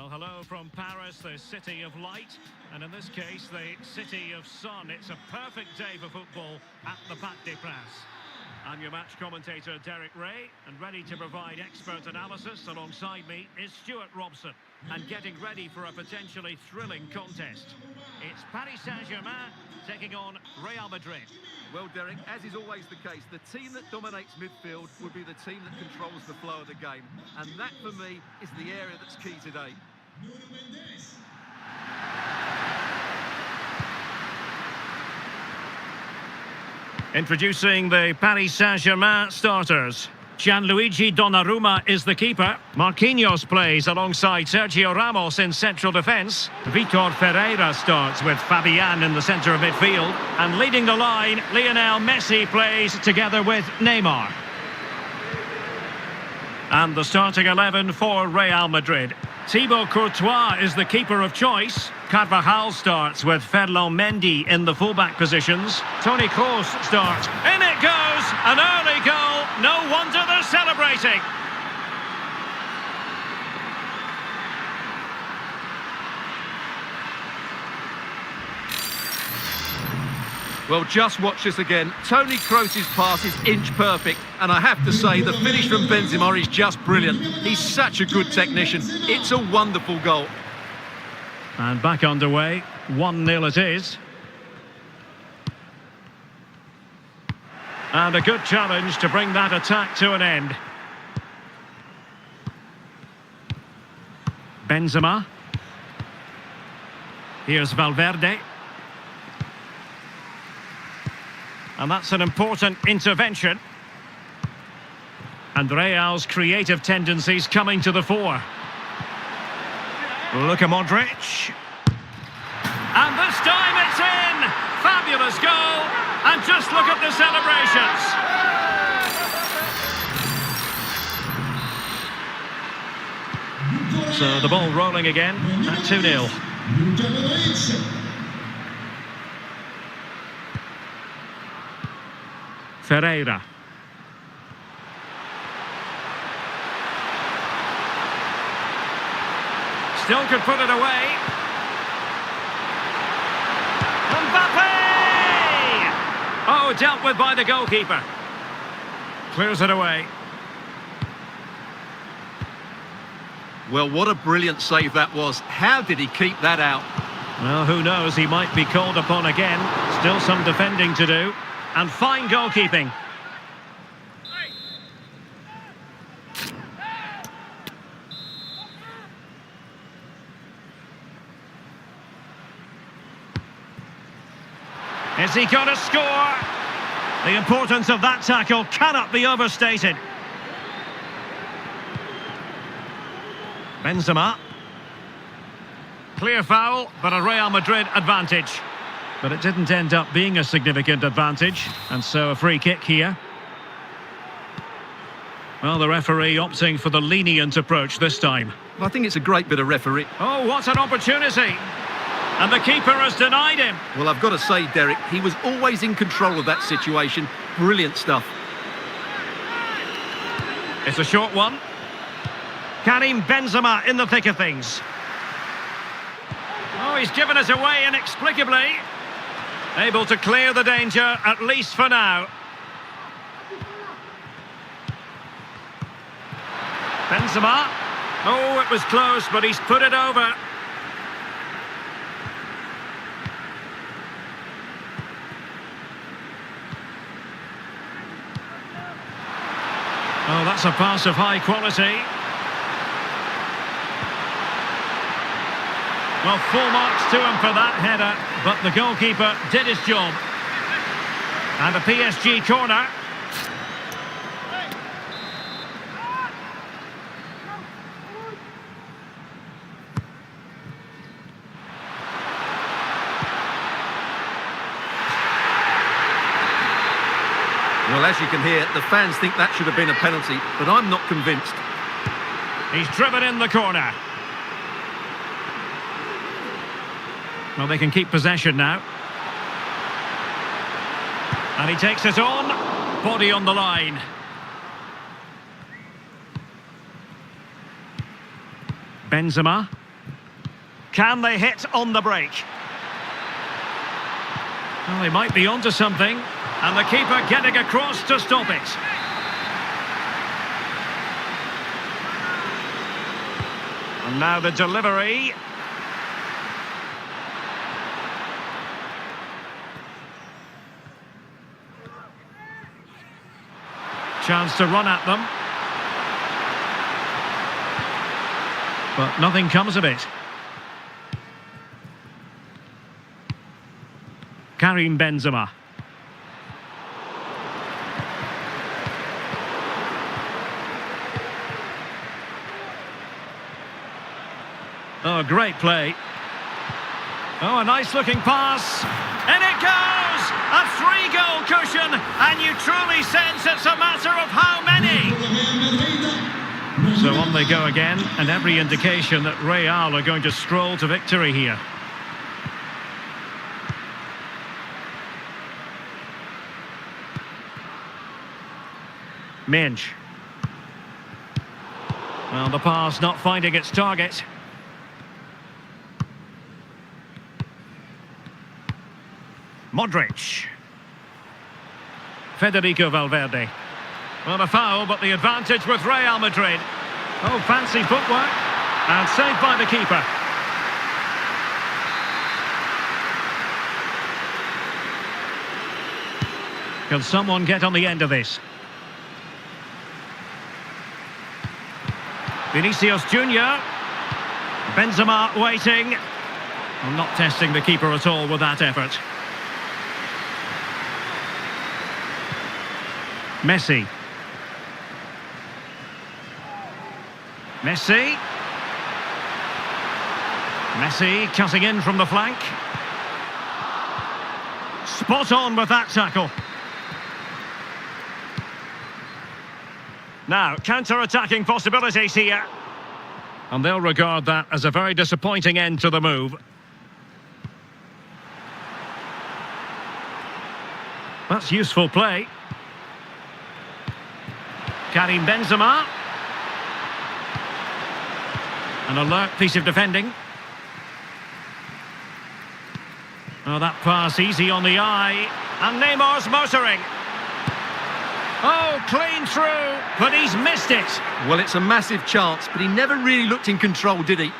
Well, hello from Paris, the city of light, and in this case, the city of sun. It's a perfect day for football at the Parc des Princes. I'm your match commentator, Derek Ray, and ready to provide expert analysis alongside me is Stuart Robson, and getting ready for a potentially thrilling contest. It's Paris Saint-Germain taking on Real Madrid. Well, Derek, as is always the case, the team that dominates midfield would be the team that controls the flow of the game. And that, for me, is the area that's key today. Introducing the Paris Saint-Germain starters. Gianluigi Donnarumma is the keeper. Marquinhos plays alongside Sergio Ramos in central defence. Vitor Ferreira starts with Fabian in the centre of midfield. And leading the line, Lionel Messi plays together with Neymar. And the starting 11 for Real Madrid. Thibaut Courtois is the keeper of choice. Carvajal starts with Ferland Mendy in the fullback positions. Toni Kroos starts. In it goes! An early goal. No wonder they're celebrating. Well, just watch this again. Toni Kroos' pass is inch perfect, and I have to say, the finish from Benzema is just brilliant. He's such a good technician. It's a wonderful goal. And back underway, 1-0 it is. And a good challenge to bring that attack to an end. Benzema. Here's Valverde. And that's an important intervention. And Real's creative tendencies coming to the fore. Luka Modric. And this time it's in! Fabulous goal! And just look at the celebrations. So the ball rolling again at 2-0. Ferreira. Still could put it away. Mbappe! Oh, dealt with by the goalkeeper. Clears it away. Well, what a brilliant save that was. How did he keep that out? Well, who knows? He might be called upon again. Still some defending to do. And fine goalkeeping. Is he going to score? The importance of that tackle cannot be overstated. Benzema. Clear foul, but a Real Madrid advantage. But it didn't end up being a significant advantage, and so a free kick here. Well, the referee opting for the lenient approach this time. I think it's a great bit of referee. Oh, what an opportunity! And the keeper has denied him. Well, I've got to say, Derek, he was always in control of that situation. Brilliant stuff. It's a short one. Karim Benzema in the thick of things. Oh, he's given us away inexplicably. Able to clear the danger, at least for now. Benzema. Oh, it was close, but he's put it over. Oh, that's a pass of high quality. Well, full marks to him for that header, but the goalkeeper did his job. And a PSG corner. Well, as you can hear, the fans think that should have been a penalty, but I'm not convinced. He's driven in the corner. Well, they can keep possession now. And he takes it on. Body on the line. Benzema. Can they hit on the break? Well, they might be onto something. And the keeper getting across to stop it. And now the delivery. Chance to run at them. But nothing comes of it. Karim Benzema. Oh, great play. Oh, a nice-looking pass. And it goes! A 3-goal cushion, and you truly sense it's a matter of how many. So on they go again, and every indication that Real are going to stroll to victory here. Minge. Well, the pass not finding its target. Modric. Federico Valverde. Well, a foul, but the advantage with Real Madrid. Oh, fancy footwork. And saved by the keeper. Can someone get on the end of this? Vinicius Junior. Benzema waiting. Well, not testing the keeper at all with that effort. Messi. Messi. Messi cutting in from the flank. Spot on with that tackle. Now, counter-attacking possibilities here. And they'll regard that as a very disappointing end to the move. That's useful play. Karim Benzema. An alert piece of defending. Oh, that pass easy on the eye. And Neymar's motoring. Oh, clean through, but he's missed it. Well, it's a massive chance, but he never really looked in control, did he?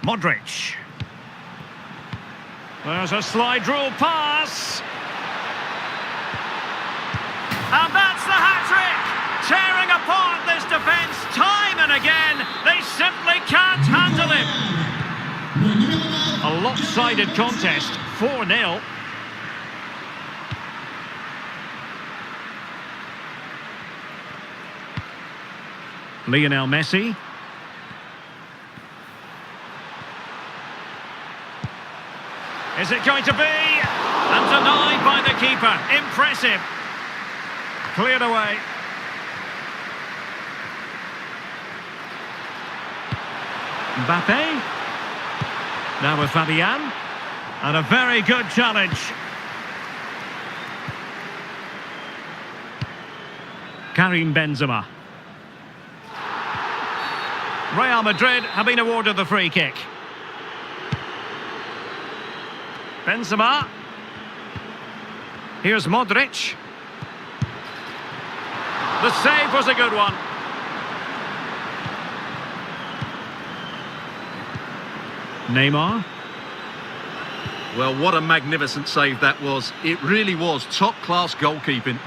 Modric. There's a slide rule pass. And that's the hat-trick! Tearing apart this defence time and again. They simply can't handle him. A lopsided contest, 4-0. Lionel Messi. Is it going to be? And denied by the keeper. Impressive. Cleared away. Mbappe. Now with Fabian. And a very good challenge. Karim Benzema. Real Madrid have been awarded the free kick. Benzema. Here's Modric. The save was a good one. Neymar. Well, what a magnificent save that was. It really was top-class goalkeeping.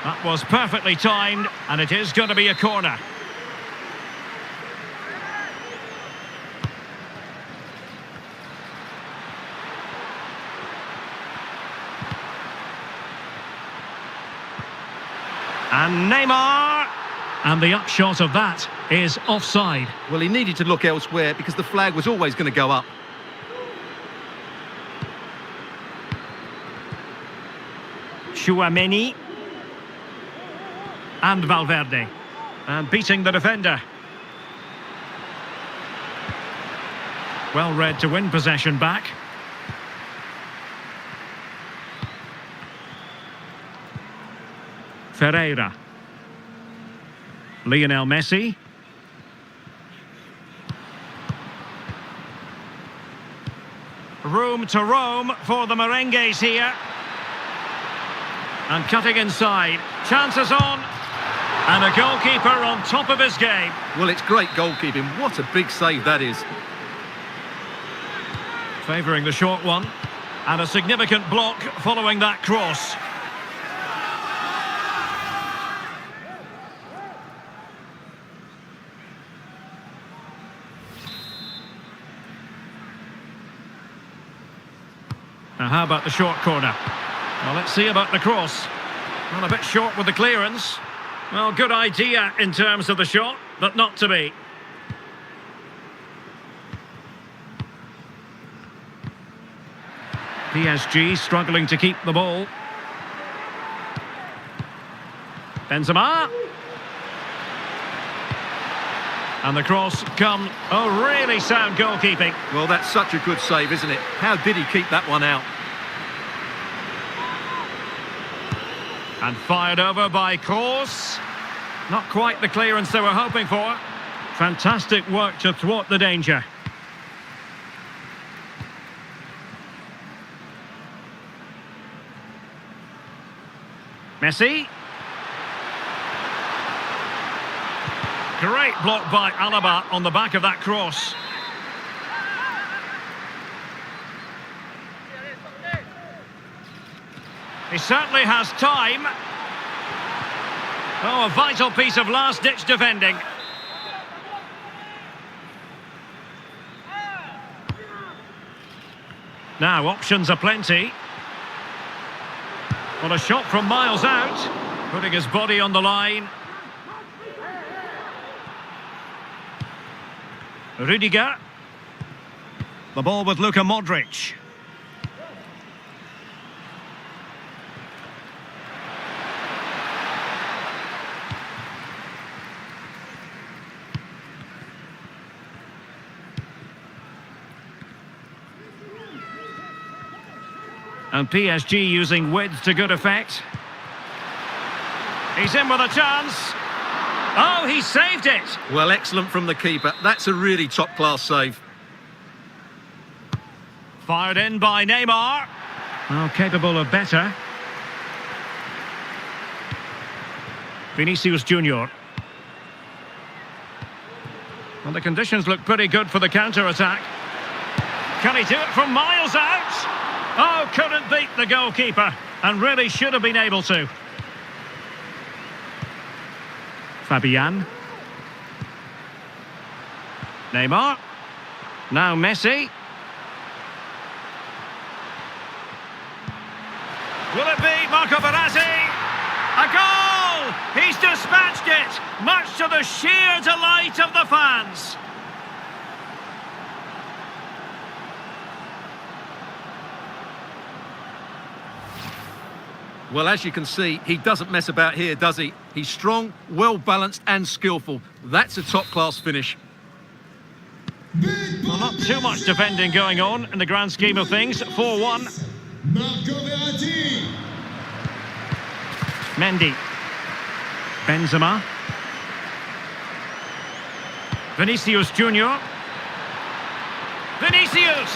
That was perfectly timed, and it is going to be a corner. And Neymar. And the upshot of that is offside. Well, he needed to look elsewhere because the flag was always going to go up. Tchouaméni. And Valverde. And beating the defender. Well read to win possession back. Ferreira. Lionel Messi. Room to roam for the merengues here. And cutting inside. Chances on. And a goalkeeper on top of his game. Well, it's great goalkeeping. What a big save that is. Favouring the short one. And a significant block following that cross. Now how about the short corner? Well, let's see about the cross. Well, a bit short with the clearance. Well, good idea in terms of the shot, but not to be. PSG struggling to keep the ball. Benzema. And the cross come. Oh, really sound goalkeeping. Well, that's such a good save, isn't it? How did he keep that one out? And fired over by Kroos. Not quite the clearance they were hoping for. Fantastic work to thwart the danger. Messi. Great block by Alaba on the back of that cross. He certainly has time. Oh, a vital piece of last-ditch defending. Now, options are plenty. Well, a shot from miles out, putting his body on the line. Rudiger. The ball with Luka Modric. And PSG using width to good effect. He's in with a chance. Oh, he saved it. Well, excellent from the keeper. That's a really top-class save. Fired in by Neymar. Oh, capable of better. Vinicius Junior. Well, the conditions look pretty good for the counter-attack. Can he do it from miles out? Oh, couldn't beat the goalkeeper, and really should have been able to. Fabian. Neymar. Now Messi. Will it be Marco Verratti? A goal! He's dispatched it, much to the sheer delight of the fans. Well, as you can see, he doesn't mess about here, does he? He's strong, well-balanced and skillful. That's a top-class finish. Well, not too much defending going on in the grand scheme of things. 4-1. Marco Verratti. Mendy. Benzema. Vinicius Junior. Vinicius!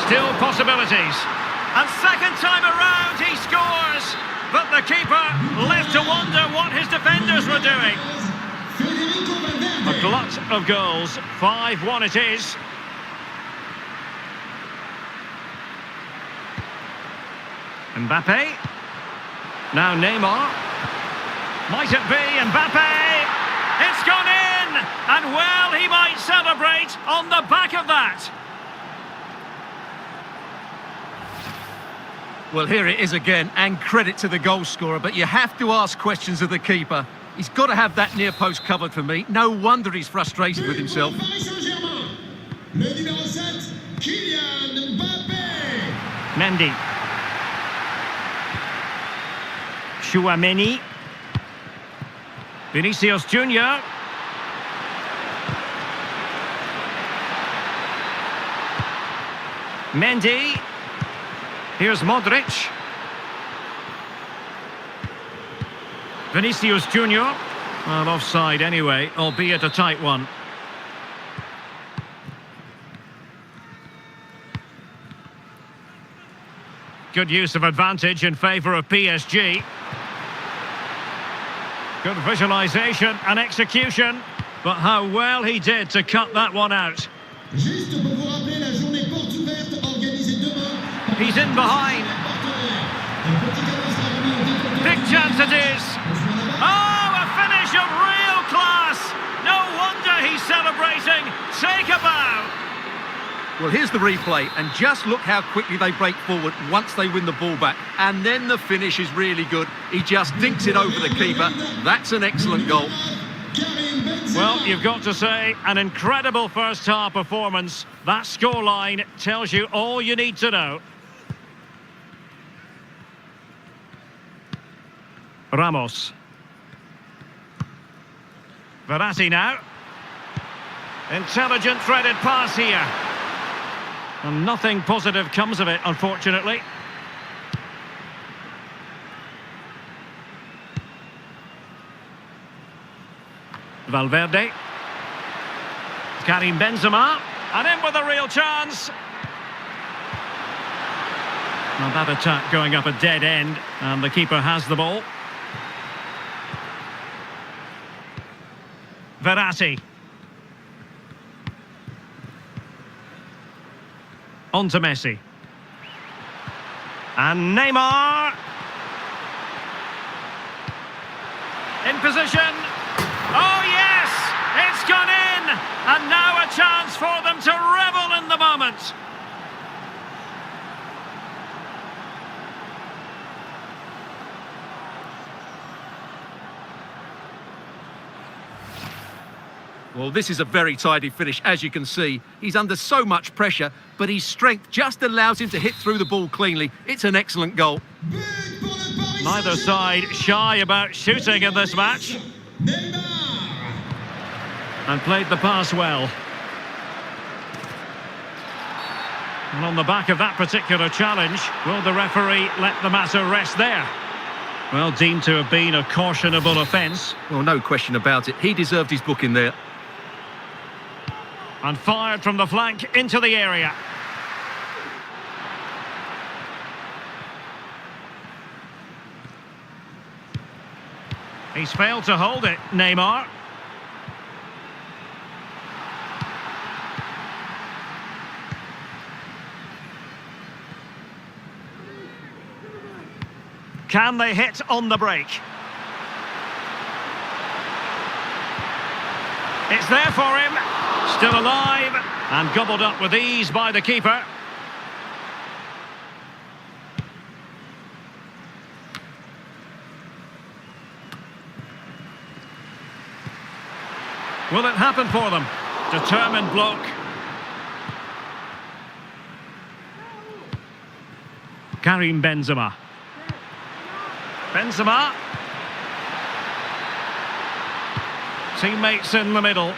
Still possibilities. And second time around he scores, but the keeper left to wonder what his defenders were doing. A glut of goals, 5-1 it is. Mbappe. Now Neymar. Might it be Mbappe? It's gone in! And well, he might celebrate on the back of that. Well, here it is again, and credit to the goal scorer, but you have to ask questions of the keeper. He's got to have that near post covered for me. No wonder he's frustrated with himself. Mendy. Chouameni. Vinicius Junior. Mendy. Here's Modric. Vinicius Junior. Well, offside anyway, albeit a tight one. Good use of advantage in favour of PSG. Good visualisation and execution. But how well he did to cut that one out. Juste pour vous rappeler la journée porte ouverte organisée demain. He's in behind. Big chance it is. Oh, a finish of real class. No wonder he's celebrating. Take a bow. Well, here's the replay, and just look how quickly they break forward once they win the ball back. And then the finish is really good. He just dinks it over the keeper. That's an excellent goal. Well, you've got to say, an incredible first-half performance. That scoreline tells you all you need to know. Ramos. Verratti now. Intelligent threaded pass here. And nothing positive comes of it, unfortunately. Valverde. Karim Benzema. And in with a real chance. Now that attack going up a dead end. And the keeper has the ball. Verratti. On to Messi. And Neymar. In position. Oh yes! It's gone in! And now a chance for them to revel in the moment. Well, this is a very tidy finish, as you can see. He's under so much pressure, but his strength just allows him to hit through the ball cleanly. It's an excellent goal. Neither side shy about shooting in this match. And played the pass well. And on the back of that particular challenge, will the referee let the matter rest there? Well, deemed to have been a cautionable offence. Well, no question about it. He deserved his booking there. And fired from the flank into the area. He's failed to hold it, Neymar. Can they hit on the break? It's there for him. Still alive and gobbled up with ease by the keeper. Will it happen for them? Determined bloke. Karim Benzema. Benzema. Teammates in the middle.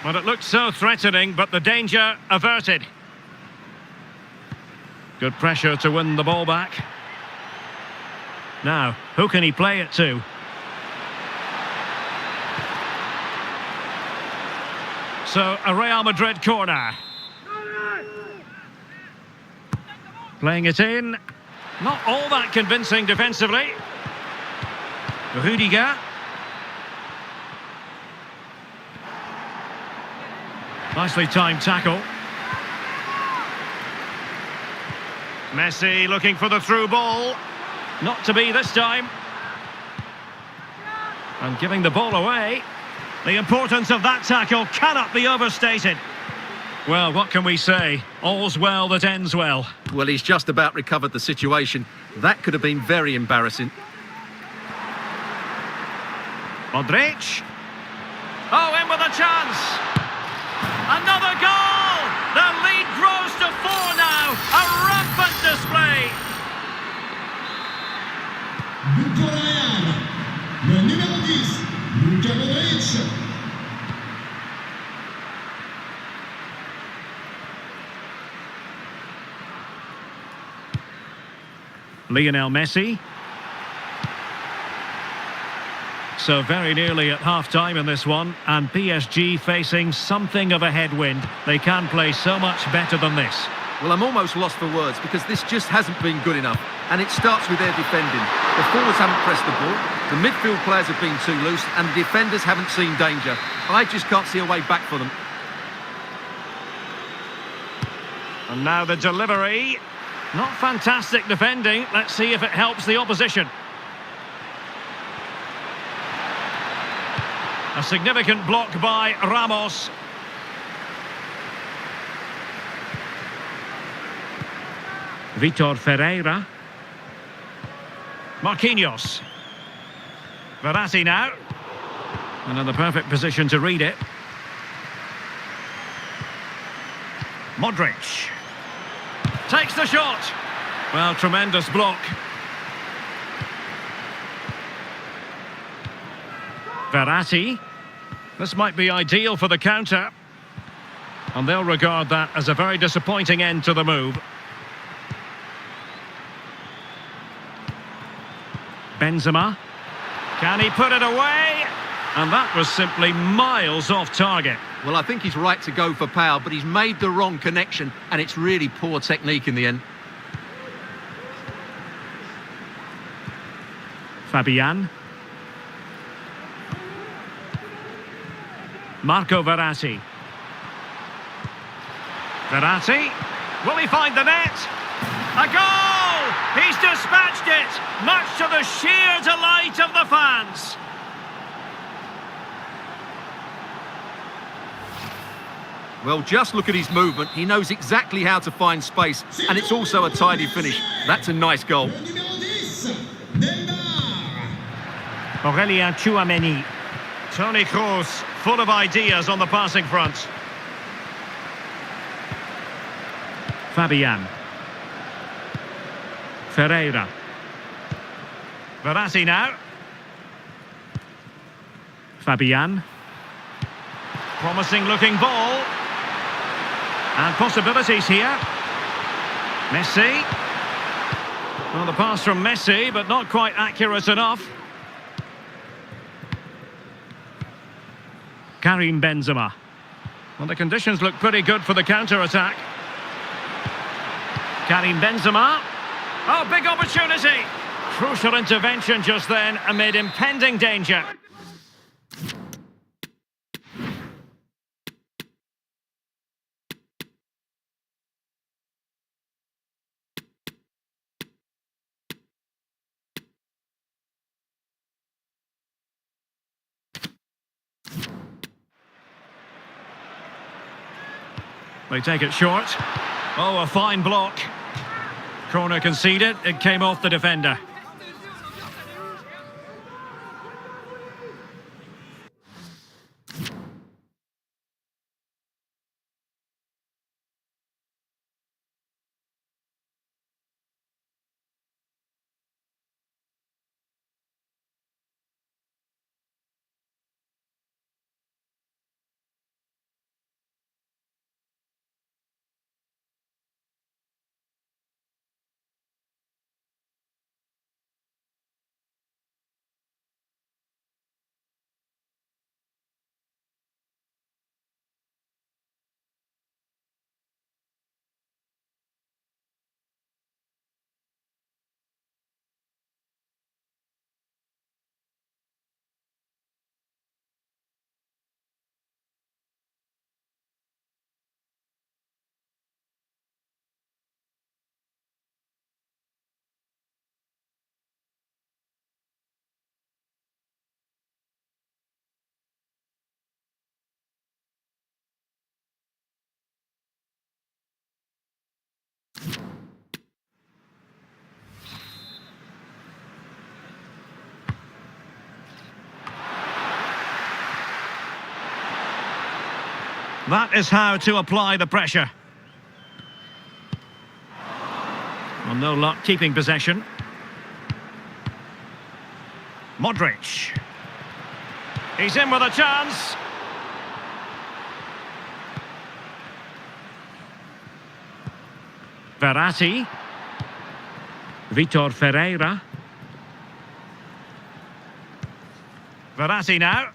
Well, it looked so threatening, but the danger averted. Good pressure to win the ball back. Now, who can he play it to? So, a Real Madrid corner. Playing it in. Not all that convincing defensively. Rudiger. Nicely timed tackle. Messi looking for the through ball. Not to be this time. And giving the ball away. The importance of that tackle cannot be overstated. Well, what can we say? All's well that ends well. Well, he's just about recovered the situation. That could have been very embarrassing. Modric. Oh, in with a chance. Another goal! The lead grows to 4 now. A rampant display. But pour le Real, le numéro 10, Luka Modric. Lionel Messi. So very nearly at half-time in this one, and PSG facing something of a headwind. They can play so much better than this. Well, I'm almost lost for words because this just hasn't been good enough. And it starts with their defending. The forwards haven't pressed the ball, the midfield players have been too loose, and the defenders haven't seen danger. I just can't see a way back for them. And now the delivery. Not fantastic defending. Let's see if it helps the opposition. A significant block by Ramos. Vitor Ferreira. Marquinhos. Verratti now. And in the perfect position to read it. Modric. Takes the shot. Well, tremendous block. Verratti. This might be ideal for the counter. And they'll regard that as a very disappointing end to the move. Benzema. Can he put it away? And that was simply miles off target. Well, I think he's right to go for power, but he's made the wrong connection, and it's really poor technique in the end. Fabian. Marco Verratti. Verratti. Will he find the net? A goal! He's dispatched it, much to the sheer delight of the fans. Well, just look at his movement. He knows exactly how to find space, and it's also a tidy finish. That's a nice goal. Aurelien Tchouameni. Toni Kroos, full of ideas on the passing front. Fabian. Ferreira. Verratti now. Fabian. Promising looking ball. And possibilities here. Messi. Well, the pass from Messi, but not quite accurate enough. Karim Benzema. Well, the conditions look pretty good for the counter-attack. Karim Benzema. Oh, big opportunity. Crucial intervention just then amid impending danger. They take it short. Oh, a fine block. Corner conceded. It came off the defender. That is how to apply the pressure. Well, no luck keeping possession. Modric. He's in with a chance. Verratti. Vitor Ferreira. Verratti now.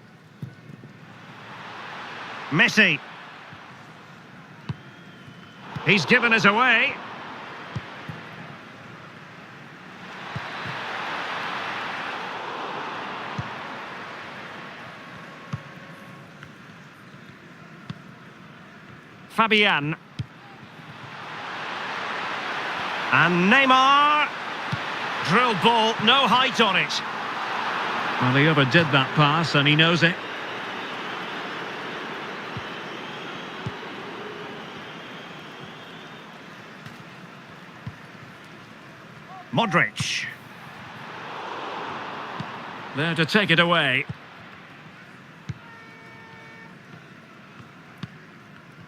Messi. He's given us away. Fabian. And Neymar. Drilled ball, no height on it. Well, he overdid that pass and he knows it. Modric. There to take it away.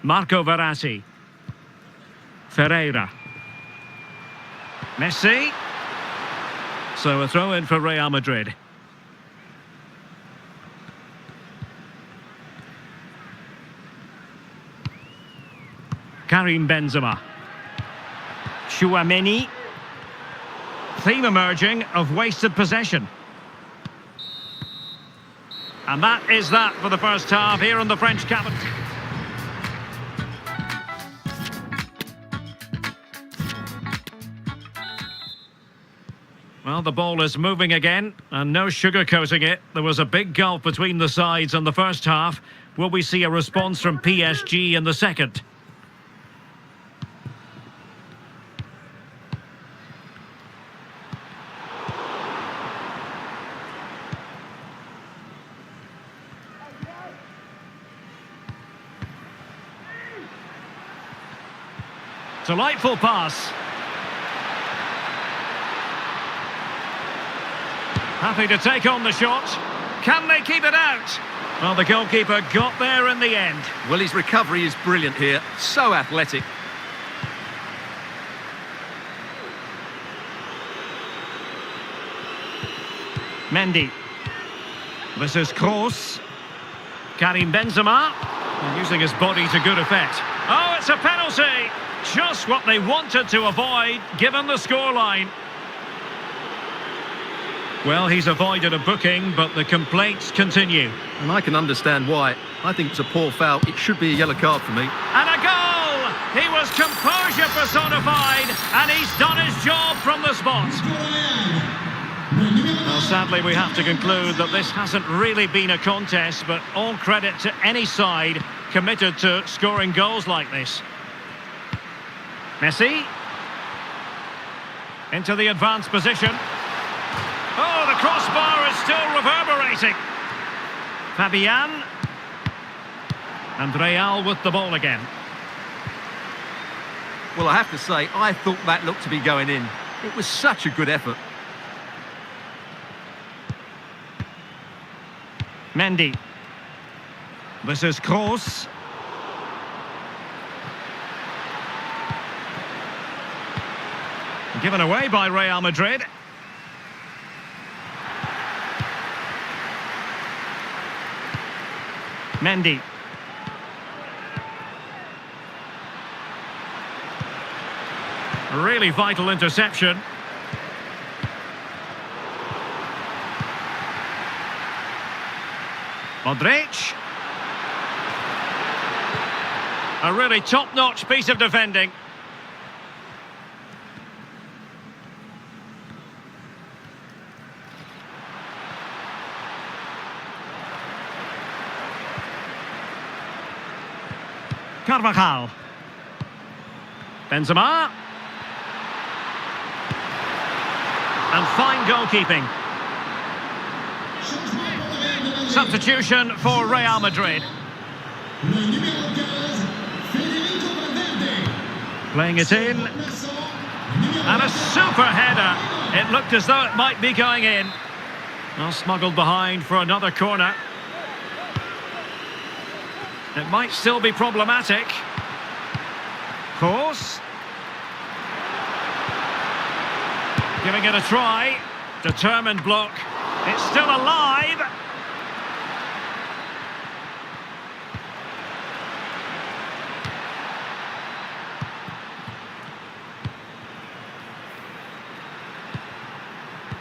Marco Verratti. Ferreira. Messi. So a throw in for Real Madrid. Karim Benzema. Chouameni. Theme emerging of wasted possession. And that is that for the first half here on the French capital. Well, the ball is moving again, and no sugarcoating it. There was a big gulf between the sides in the first half. Will we see a response from PSG in the second? Delightful pass. Happy to take on the shot. Can they keep it out? Well, the goalkeeper got there in the end. Well, his recovery is brilliant here. So athletic. Mendy. This is Kroos. Karim Benzema. Using his body to good effect. Oh, it's a penalty! Just what they wanted to avoid, given the scoreline. Well, he's avoided a booking, but the complaints continue. And I can understand why. I think it's a poor foul. It should be a yellow card for me. And a goal! He was composure personified, and he's done his job from the spot. Well, sadly, we have to conclude that this hasn't really been a contest, but all credit to any side committed to scoring goals like this. Messi. Into the advanced position. Oh, the crossbar is still reverberating. Fabian. And Real with the ball again. Well, I have to say, I thought that looked to be going in. It was such a good effort. Mendy. This is Kroos. Given away by Real Madrid. Mendy. A really vital interception. Modric. A really top-notch piece of defending. Carvajal. Benzema. And fine goalkeeping. Substitution for Real Madrid. Playing it in. And a super header. It looked as though it might be going in. Well, smuggled behind for another corner. It might still be problematic. Kroos. Giving it a try. Determined block. It's still alive.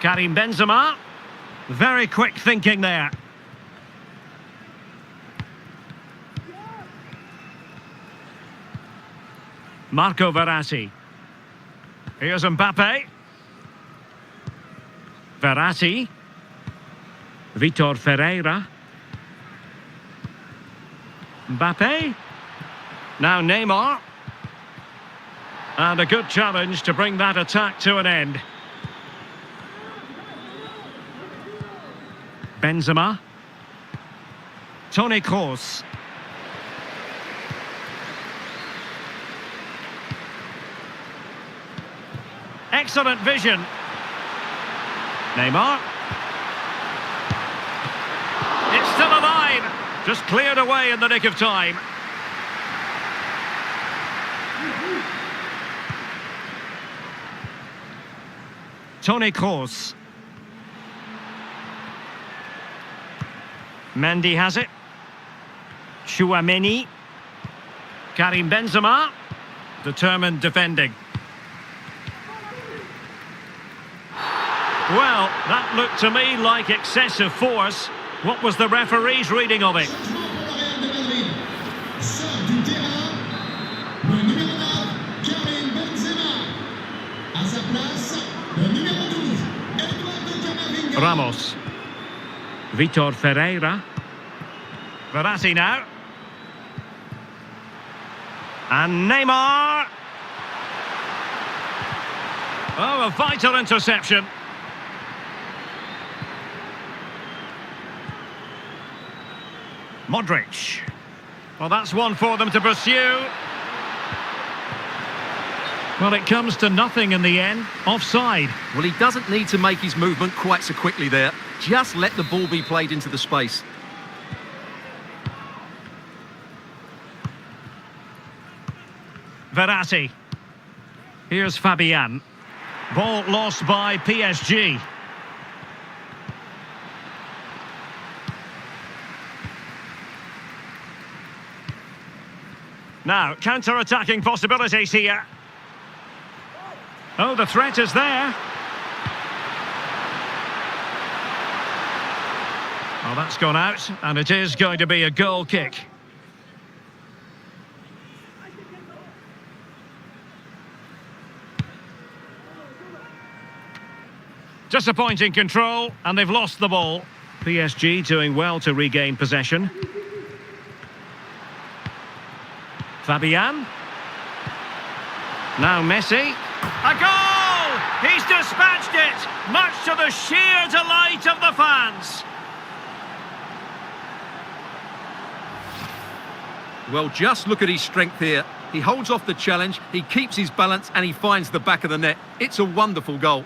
Karim Benzema. Very quick thinking there. Marco Verratti. Here's Mbappe. Verratti. Vitor Ferreira. Mbappe. Now Neymar. And a good challenge to bring that attack to an end. Benzema. Toni Kroos. Excellent vision. Neymar. It's still alive. Just cleared away in the nick of time. Toni Kroos. Mendy has it. Chouameni. Karim Benzema. Determined defending. Well, that looked to me like excessive force. What was the referee's reading of it? Ramos. Vitor Ferreira. Verratti now. And Neymar. Oh, a vital interception. Modric. Well, that's one for them to pursue. Well, it comes to nothing in the end. Offside. Well, he doesn't need to make his movement quite so quickly there. Just let the ball be played into the space. Verratti. Here's Fabian. Ball lost by PSG. Now, counter-attacking possibilities here. Oh, the threat is there. Well, that's gone out, and it is going to be a goal kick. Disappointing control, and they've lost the ball. PSG doing well to regain possession. Fabian. Now Messi. A goal! He's dispatched it, much to the sheer delight of the fans. Well, just look at his strength here. He holds off the challenge, he keeps his balance, and he finds the back of the net. It's a wonderful goal.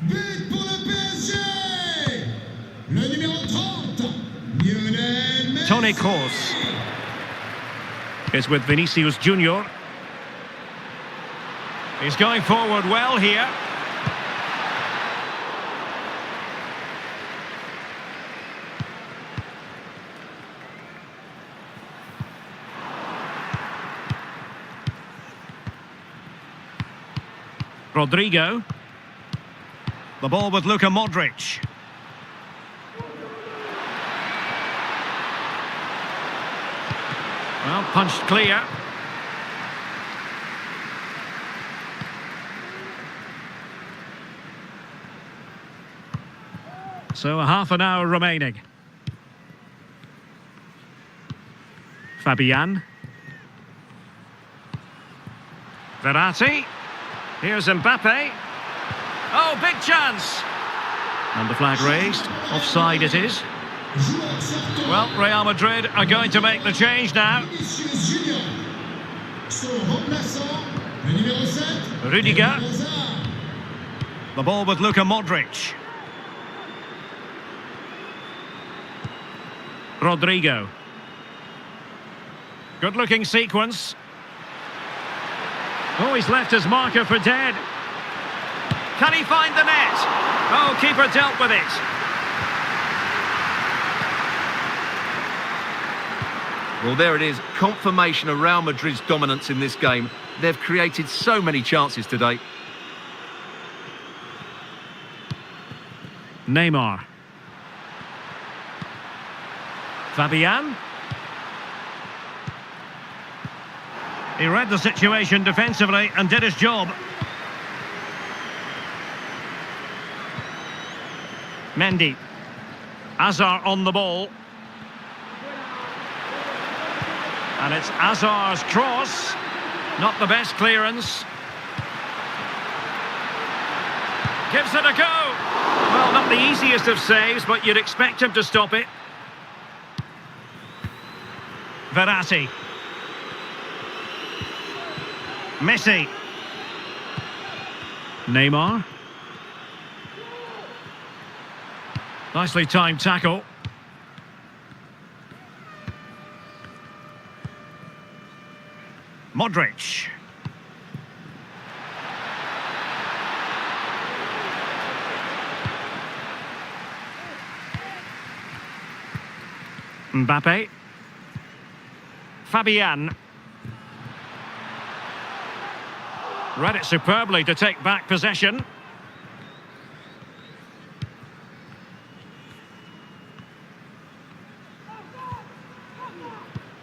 But pour le PSG, le numéro 30, Lionel Messi. Toni Kroos is with Vinicius Junior. He's going forward well here. Rodrigo. The ball with Luka Modric. Well, punched clear. So a half an hour remaining. Fabian. Verratti. Here's Mbappe. Oh, big chance. And the flag raised. Offside it is. Well, Real Madrid are going to make the change now. Rudiger. The ball with Luka Modric. Rodrigo. Good-looking sequence. Oh, he's left his marker for dead. Can he find the net? Oh, keeper dealt with it. Well, there it is. Confirmation of Real Madrid's dominance in this game. They've created so many chances today. Neymar. Fabian. He read the situation defensively and did his job. Mendy. Azar on the ball. And it's Azar's cross. Not the best clearance. Gives it a go. Well, not the easiest of saves, but you'd expect him to stop it. Verratti. Messi. Neymar. Nicely timed tackle. Modric. Mbappe. Fabian. Read it superbly to take back possession.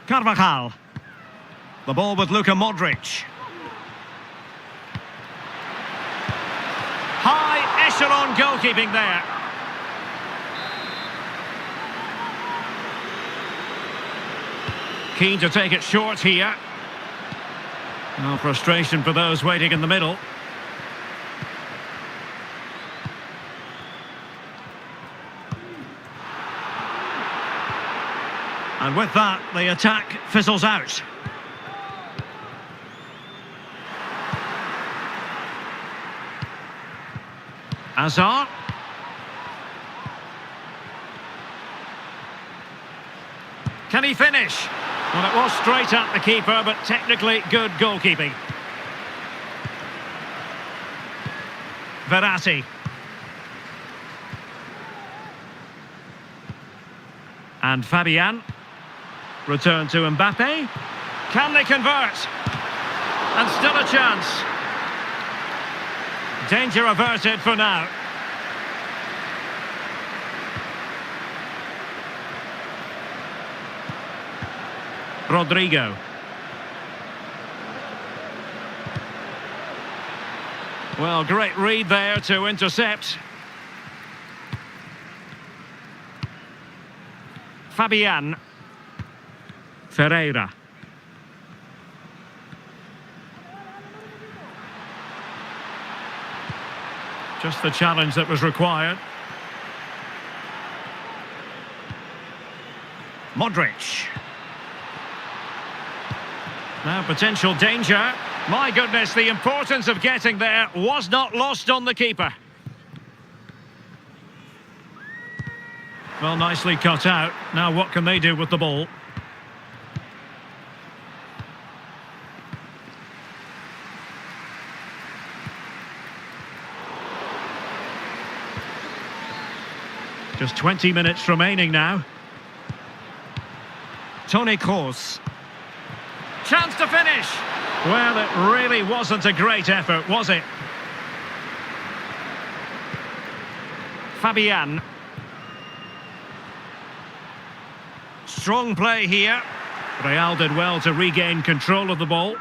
Carvajal. The ball with Luka Modric. High echelon goalkeeping there. Keen to take it short here. No frustration for those waiting in the middle. And with that, the attack fizzles out. Azar. Can he finish? Well, it was straight at the keeper, but technically good goalkeeping. Verratti. And Fabian. Return to Mbappe. Can they convert? And still a chance. Danger averted for now. Rodrigo. Well, great read there to intercept. Fabian. Ferreira. Just the challenge that was required. Modric. Now potential danger. My goodness, the importance of getting there was not lost on the keeper. Well, nicely cut out. Now what can they do with the ball? Just 20 minutes remaining now. Toni Kroos. Chance to finish. Well, it really wasn't a great effort, was it? Fabian. Strong play here. Real did well to regain control of the ball.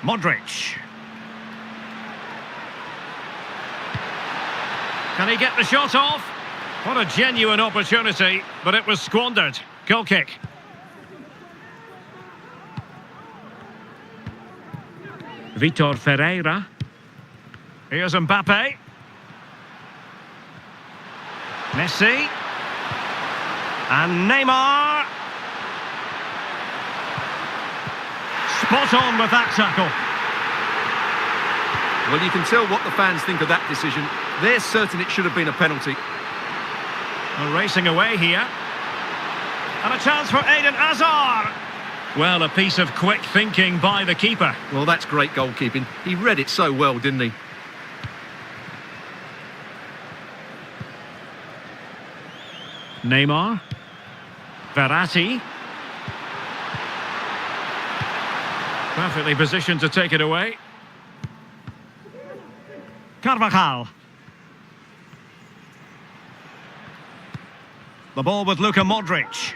Modric. Can he get the shot off? What a genuine opportunity, but it was squandered. Goal kick. Vitor Ferreira. Here's Mbappe. Messi. And Neymar. Spot on with that tackle. Well, you can tell what the fans think of that decision. They're certain it should have been a penalty. Well, racing away here. And a chance for Eden Hazard. Well, a piece of quick thinking by the keeper. Well, that's great goalkeeping. He read it so well, didn't he? Neymar. Verratti. Perfectly positioned to take it away. Carvajal. The ball with Luka Modric.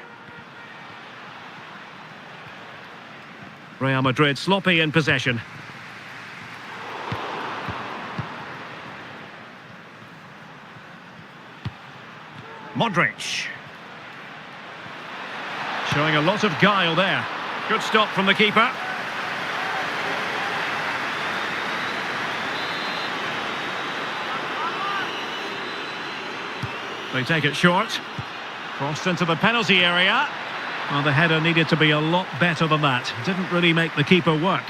Real Madrid sloppy in possession. Modric. Showing a lot of guile there. Good stop from the keeper. They take it short. Crossed into the penalty area. Well, the header needed to be a lot better than that. Didn't really make the keeper work.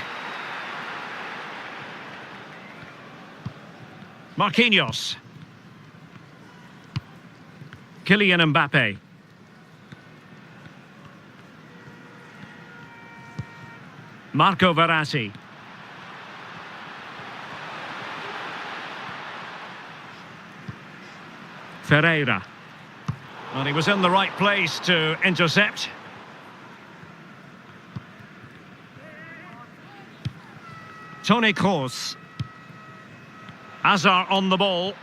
Marquinhos. Kylian Mbappe. Marco Verratti. Ferreira. Well, he was in the right place to intercept. Toni Kroos. Hazard on the ball.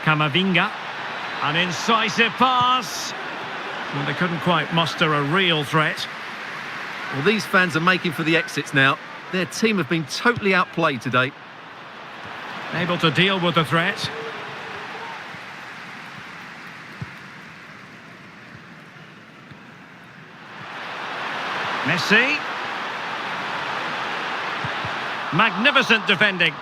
Camavinga. An incisive pass. Well, they couldn't quite muster a real threat. Well, these fans are making for the exits now. Their team have been totally outplayed today. Able to deal with the threat. Messi. Magnificent defending.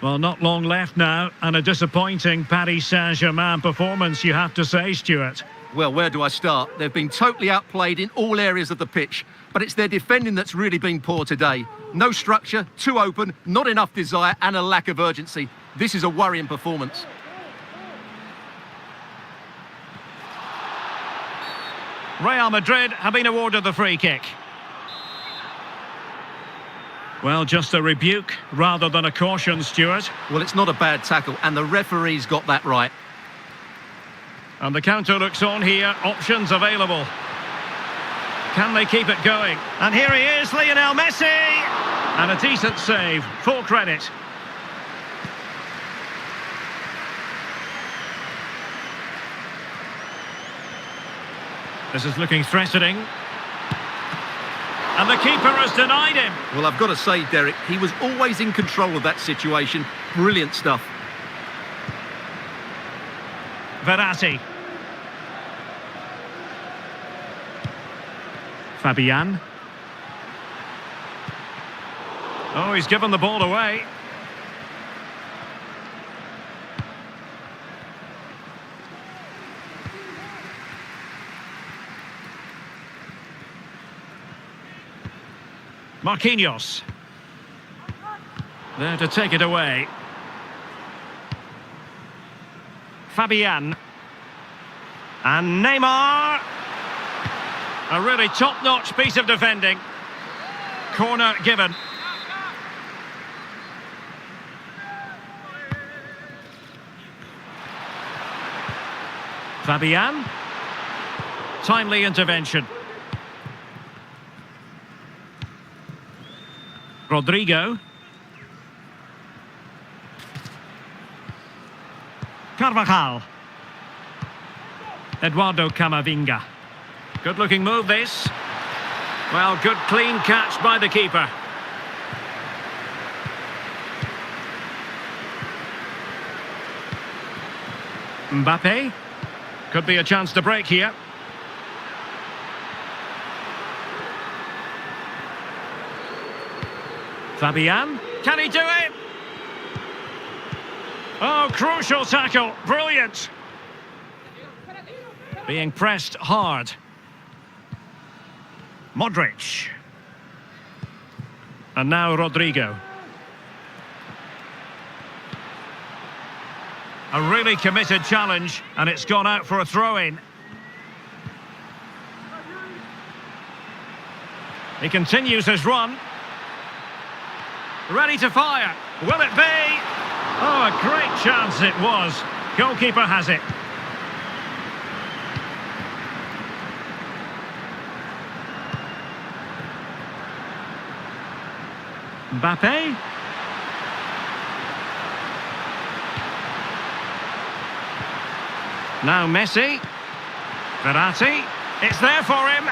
Well, not long left now, and a disappointing Paris Saint-Germain performance, you have to say, Stuart. Well, where do I start? They've been totally outplayed in all areas of the pitch, but it's their defending that's really been poor today. No structure, too open, not enough desire, and a lack of urgency. This is a worrying performance. Real Madrid have been awarded the free kick. Well, just a rebuke rather than a caution, Stuart. Well, it's not a bad tackle, and the referee's got that right. And the counter looks on here, options available. Can they keep it going? And here he is, Lionel Messi! And a decent save, full credit. This is looking threatening. And the keeper has denied him. Well, I've got to say, Derek, he was always in control of that situation. Brilliant stuff. Verratti. Fabian. Oh, he's given the ball away. Marquinhos. There to take it away. Fabian. And Neymar. A really top-notch piece of defending. Corner given. Fabian. Timely intervention. Rodrigo. Carvajal. Eduardo Camavinga. Good-looking move, this. Well, good clean catch by the keeper. Mbappe. Could be a chance to break here. Fabian, can he do it? Oh, crucial tackle, brilliant. Being pressed hard. Modric. And now Rodrigo. A really committed challenge, and it's gone out for a throw-in. He continues his run. Ready to fire. Will it be? Oh, a great chance it was. Goalkeeper has it. Mbappe. Now Messi. Verratti. It's there for him.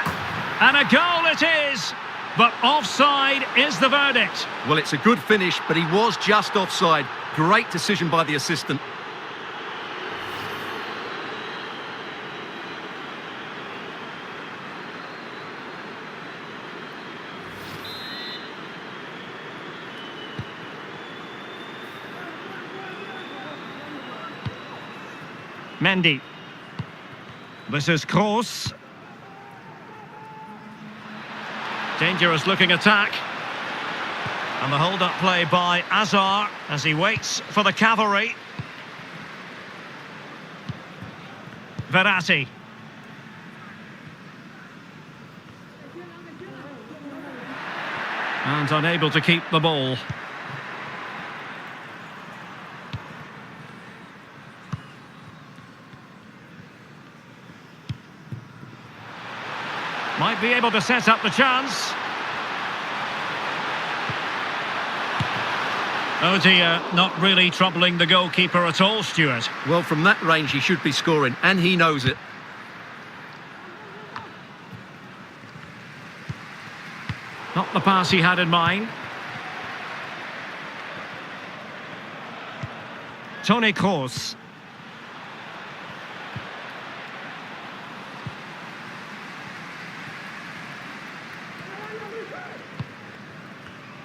And a goal it is. But offside is the verdict. Well, it's a good finish, but he was just offside. Great decision by the assistant. Mendy. This is Kroos. Dangerous looking attack. And the hold-up play by Azar as he waits for the cavalry. Verratti. And unable to keep the ball. Might be able to set up the chance. Oh dear, not really troubling the goalkeeper at all, Stuart. Well, from that range he should be scoring, and he knows it. Not the pass he had in mind. Toni Kroos.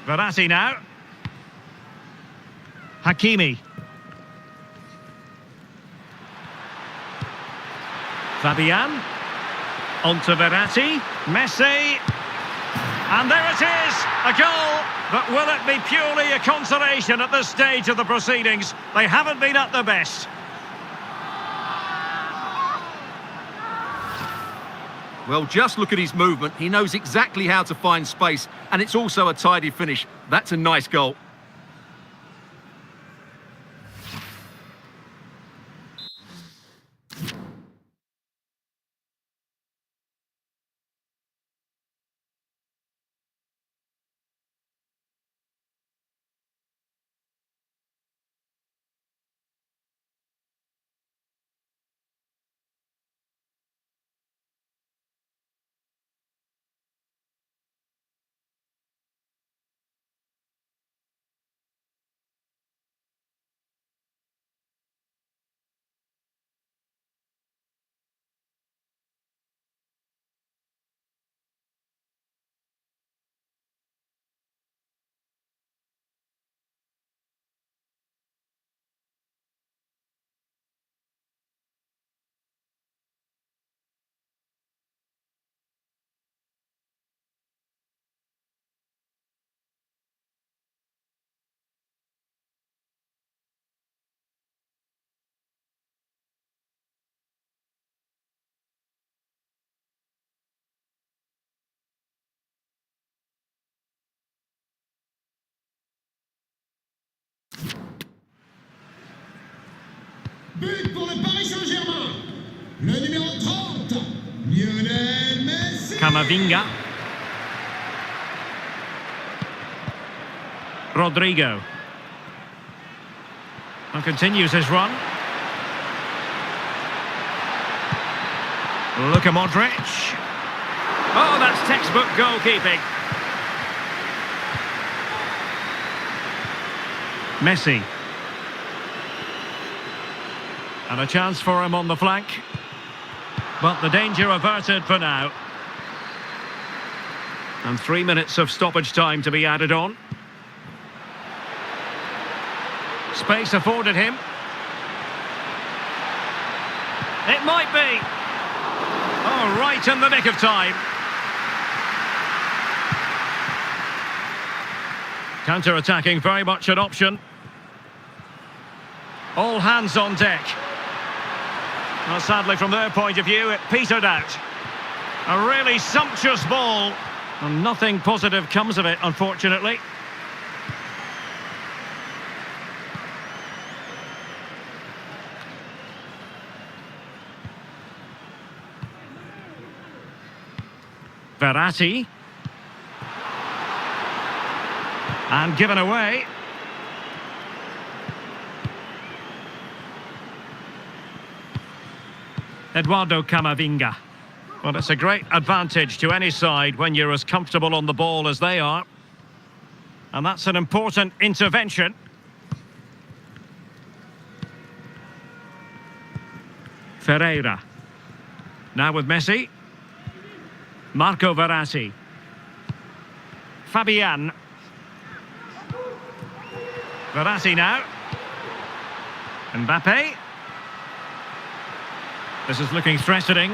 Verratti now. Hakimi. Fabian. On to Verratti. Messi. And there it is, a goal. But will it be purely a consolation at this stage of the proceedings? They haven't been at their best. Well, just look at his movement. He knows exactly how to find space, and it's also a tidy finish. That's a nice goal. But pour le Paris Saint-Germain, le numéro 30, Lionel Messi. Camavinga. Rodrigo. And continues his run. Luka Modric. Oh, that's textbook goalkeeping. Messi. And a chance for him on the flank. But the danger averted for now. And 3 minutes of stoppage time to be added on. Space afforded him. It might be. Oh, right in the nick of time. Counter-attacking, very much an option. All hands on deck. Well, sadly, from their point of view, it petered out. A really sumptuous ball, and nothing positive comes of it, unfortunately. Verratti. And given away. Eduardo Camavinga. Well, it's a great advantage to any side when you're as comfortable on the ball as they are. And that's an important intervention. Ferreira. Now with Messi. Marco Verratti. Fabian. Verratti now. Mbappe. This is looking threatening.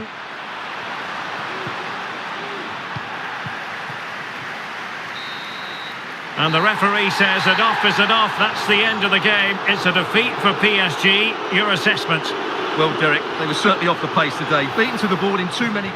And the referee says enough is enough. That's the end of the game. It's a defeat for PSG. Your assessment? Well, Derek, they were certainly off the pace today. Beaten to the ball in too many...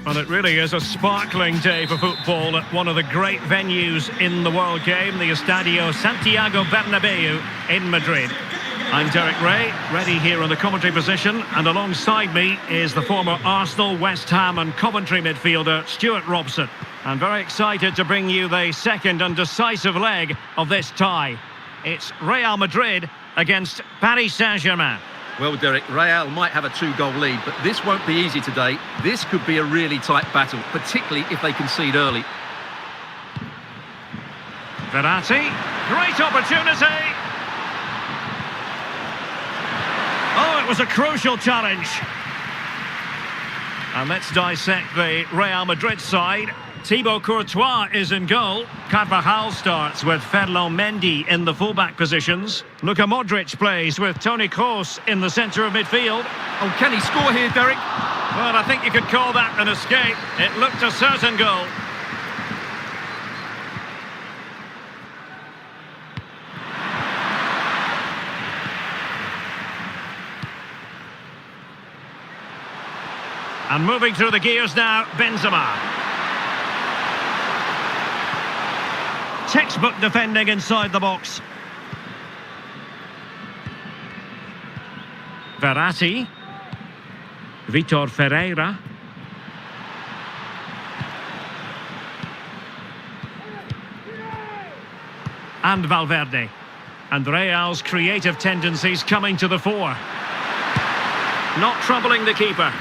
Well, it really is a sparkling day for football at one of the great venues in the world game, the Estadio Santiago Bernabeu in Madrid. I'm Derek Ray, ready here on the commentary position, and alongside me is the former Arsenal, West Ham and Coventry midfielder Stuart Robson. I'm very excited to bring you the second and decisive leg of this tie. It's Real Madrid against Paris Saint-Germain. Well, Derek, Real might have a 2-goal lead, but this won't be easy today. This could be a really tight battle, particularly if they concede early. Verratti, great opportunity. Oh, it was a crucial challenge. And let's dissect the Real Madrid side. Thibaut Courtois is in goal. Carvajal starts with Ferland Mendy in the fullback positions. Luka Modric plays with Toni Kroos in the centre of midfield. Oh, can he score here, Derek? Well, I think you could call that an escape. It looked a certain goal. And moving through the gears now, Benzema. Textbook defending inside the box. Verratti. Vitor Ferreira. And Valverde. And Real's creative tendencies coming to the fore. Not troubling the keeper.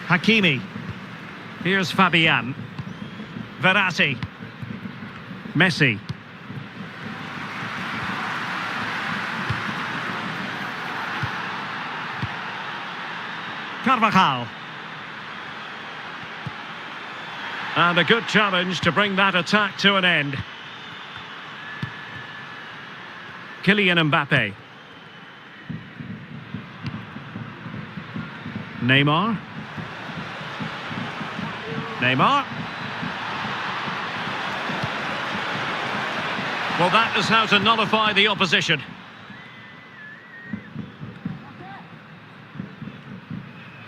Hakimi. Here's Fabian. Verratti. Messi. Carvajal. And a good challenge to bring that attack to an end. Kylian Mbappe. Neymar. Neymar. Well, that is how to nullify the opposition.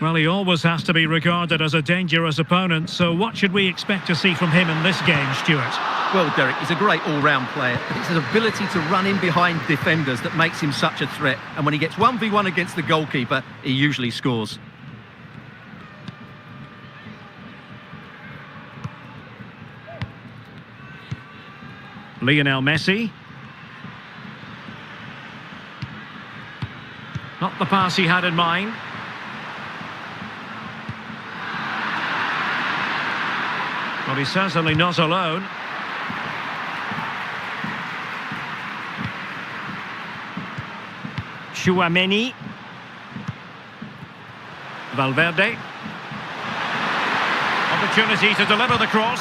Well, he always has to be regarded as a dangerous opponent, so what should we expect to see from him in this game, Stuart? Well, Derek, he's a great all-round player, but it's his ability to run in behind defenders that makes him such a threat. And when he gets 1v1 against the goalkeeper, he usually scores. Lionel Messi. Not the pass he had in mind. Well, he's certainly not alone. Chouameni. Valverde. Opportunity to deliver the cross.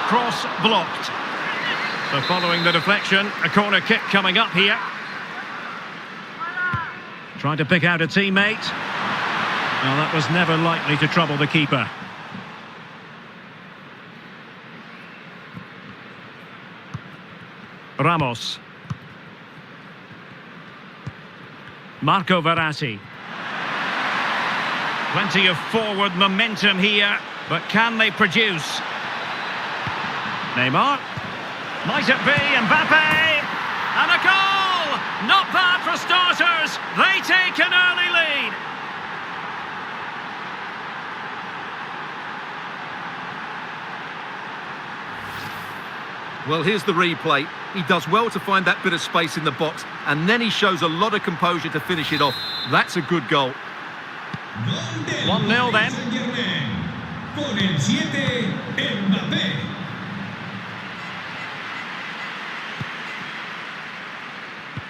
Cross blocked. So following the deflection, a corner kick coming up here. Trying to pick out a teammate. Well, that was never likely to trouble the keeper. Ramos. Marco Verratti. Plenty of forward momentum here, but can they produce? Neymar. Might it be Mbappe? And a goal! Not bad for starters. They take an early lead. Well, here's the replay. He does well to find that bit of space in the box, and then he shows a lot of composure to finish it off. That's a good goal. 1-0 then. Con el 7, Mbappé.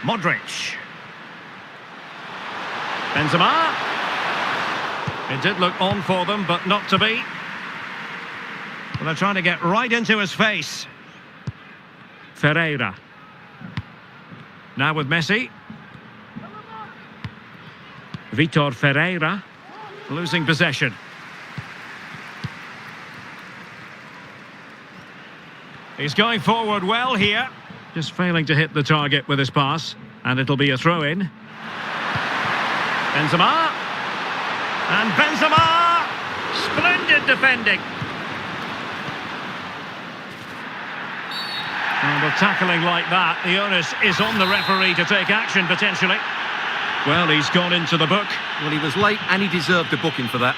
Modric. Benzema. It did look on for them, but not to be. Well, they're trying to get right into his face. Ferreira. Now with Messi. Vitor Ferreira. Losing possession. He's going forward well here. Just failing to hit the target with his pass. And it'll be a throw-in. Benzema. And Benzema! Splendid defending. And with tackling like that, the onus is on the referee to take action, potentially. Well, he's gone into the book. Well, he was late and he deserved a booking for that.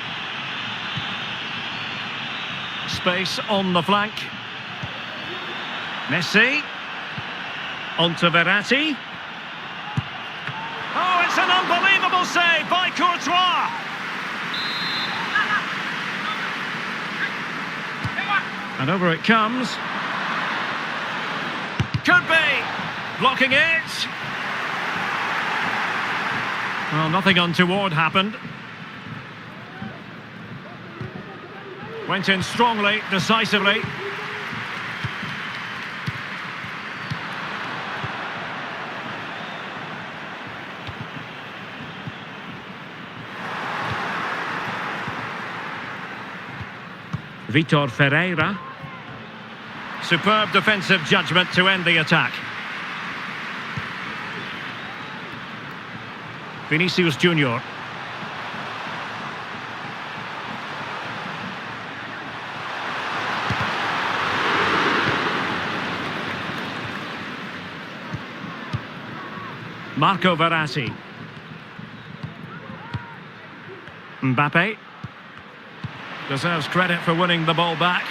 Space on the flank. Messi. Onto Verratti. Oh, it's an unbelievable save by Courtois. And over it comes. Could be. Blocking it. Well, nothing untoward happened. Went in strongly, decisively. Vitor Ferreira. Superb defensive judgment to end the attack. Vinicius Junior. Marco Verratti. Mbappe. Deserves credit for winning the ball back.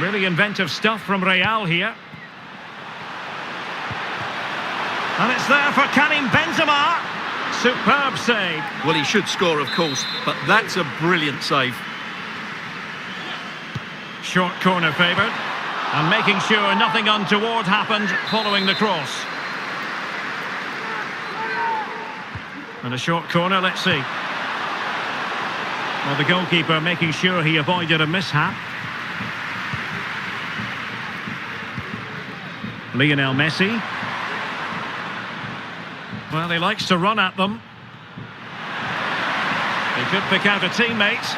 Really inventive stuff from Real here. And it's there for Karim Benzema. Superb save. Well, he should score, of course, but that's a brilliant save. Short corner favoured. And making sure nothing untoward happened following the cross. And a short corner, let's see. Well, the goalkeeper making sure he avoided a mishap. Lionel Messi. Well, he likes to run at them. He could pick out a teammate.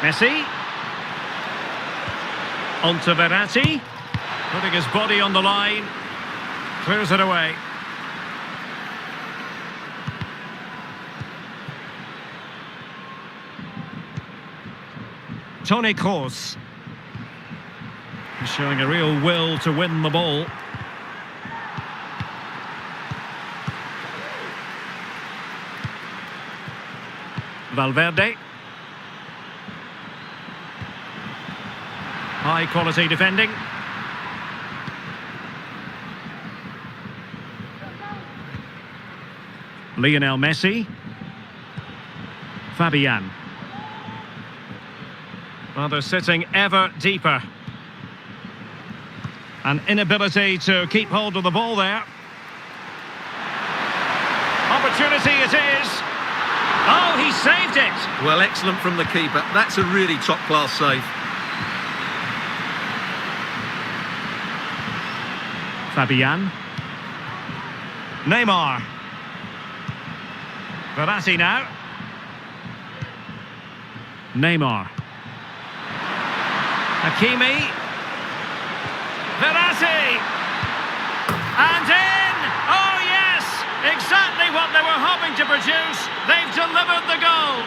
Messi. Onto Verratti. Putting his body on the line. Clears it away. Toni Kroos. He's showing a real will to win the ball. Valverde. High quality defending. Lionel Messi. Fabian. Well, they're sitting ever deeper. An inability to keep hold of the ball there. Opportunity it is. Oh, he saved it. Well, excellent from the keeper. That's a really top-class save. Fabian. Neymar. Verratti now. Neymar. Hakimi. Verratti. And in! Oh yes! Exactly what they were hoping to produce. They've delivered the goal.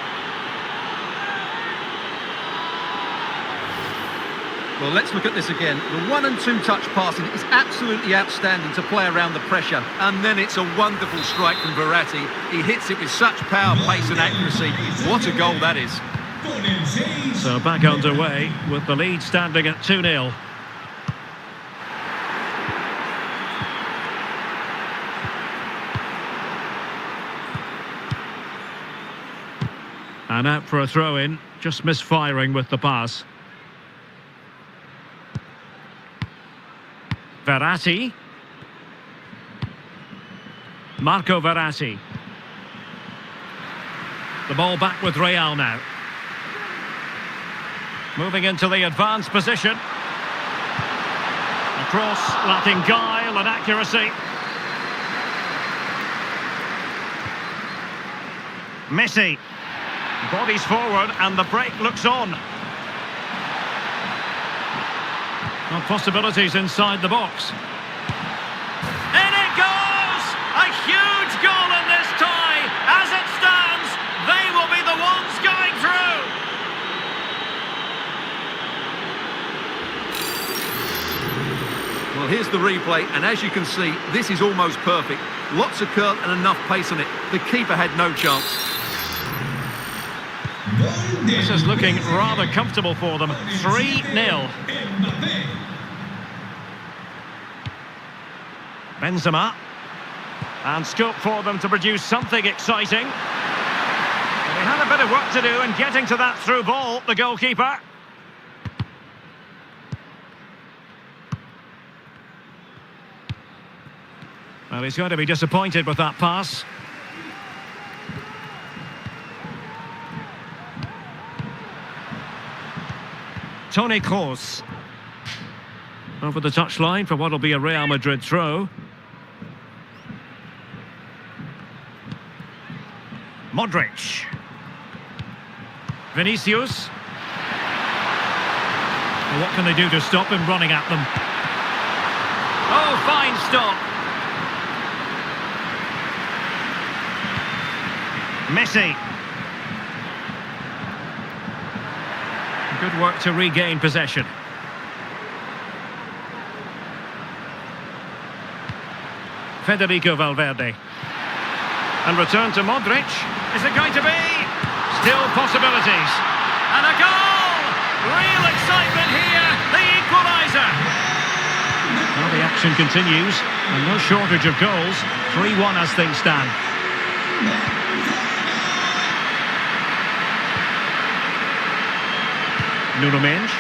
Well, let's look at this again. The 1 and 2 touch passing is absolutely outstanding to play around the pressure. And then it's a wonderful strike from Verratti. He hits it with such power, pace and accuracy. What a goal that is. So back underway with the lead standing at 2-0. And out for a throw-in, just misfiring with the pass. Verratti. Marco Verratti. The ball back with Real now. Moving into the advanced position. A cross lacking guile and accuracy. Messi. Bodies forward and the break looks on. Well, possibilities inside the box. In it goes! A huge goal in this tie. As it stands, they will be the ones going through. Well, here's the replay, and as you can see, this is almost perfect. Lots of curl and enough pace on it. The keeper had no chance. This is looking rather comfortable for them. 3-0. Benzema. And scope for them to produce something exciting. They had a bit of work to do in getting to that through ball, the goalkeeper. Well, he's going to be disappointed with that pass. Toni Kroos. Over the touchline for what will be a Real Madrid throw. Modric. Vinicius. Well, what can they do to stop him running at them? Oh, fine stop. Messi. Good work to regain possession. Federico Valverde. And return to Modric. Is it going to be? Still possibilities. And a goal! Real excitement here. The equaliser. Well, the action continues. And no shortage of goals. 3-1 as things stand. Nuno Mendes.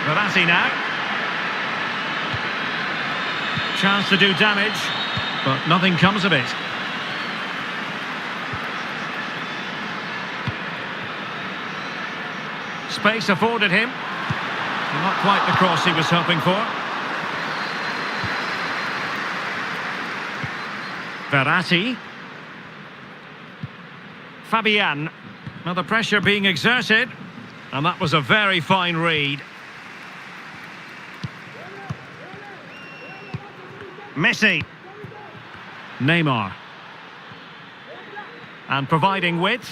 Verratti now. Chance to do damage, but nothing comes of it. Space afforded him. Not quite the cross he was hoping for. Verratti. Fabian. Now the pressure being exerted. And that was a very fine read. Messi. Neymar. And providing width.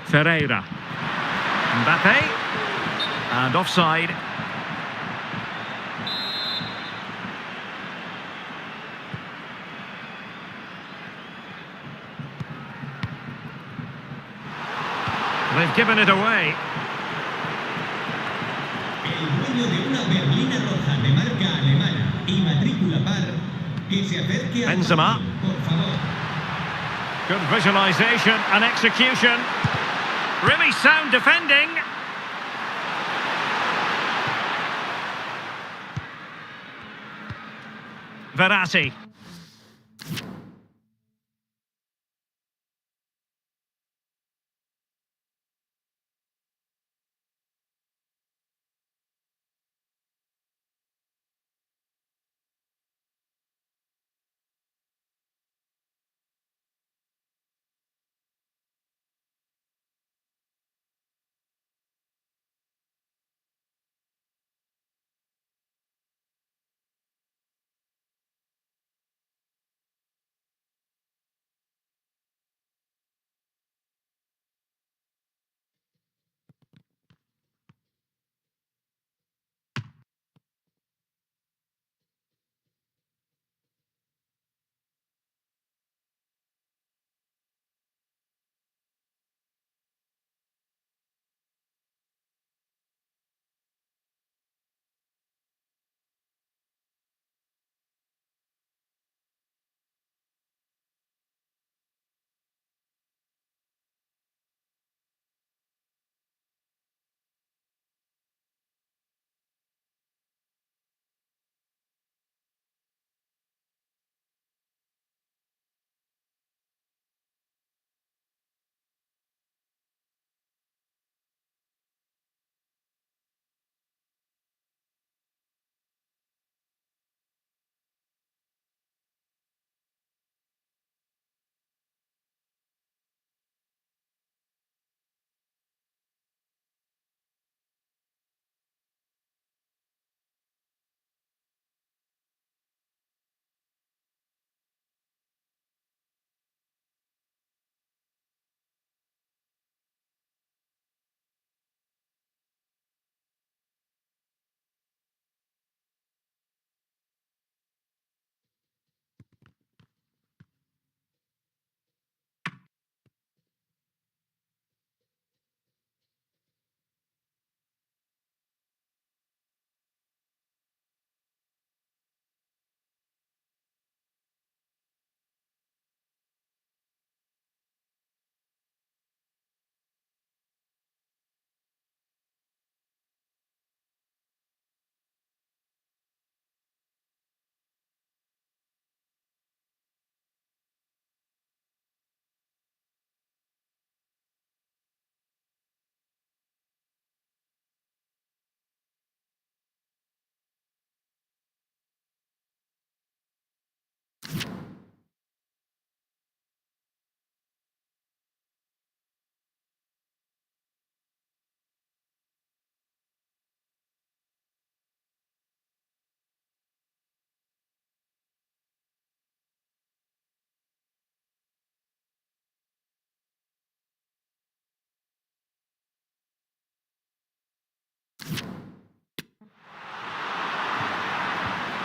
Ferreira. Mbappe. And offside. They've given it away. El dueño de una berlina roja de marca alemana y matrícula par que se acerque al Benzema. balón, por favor. Good visualisation and execution. Really sound defending. Verratti.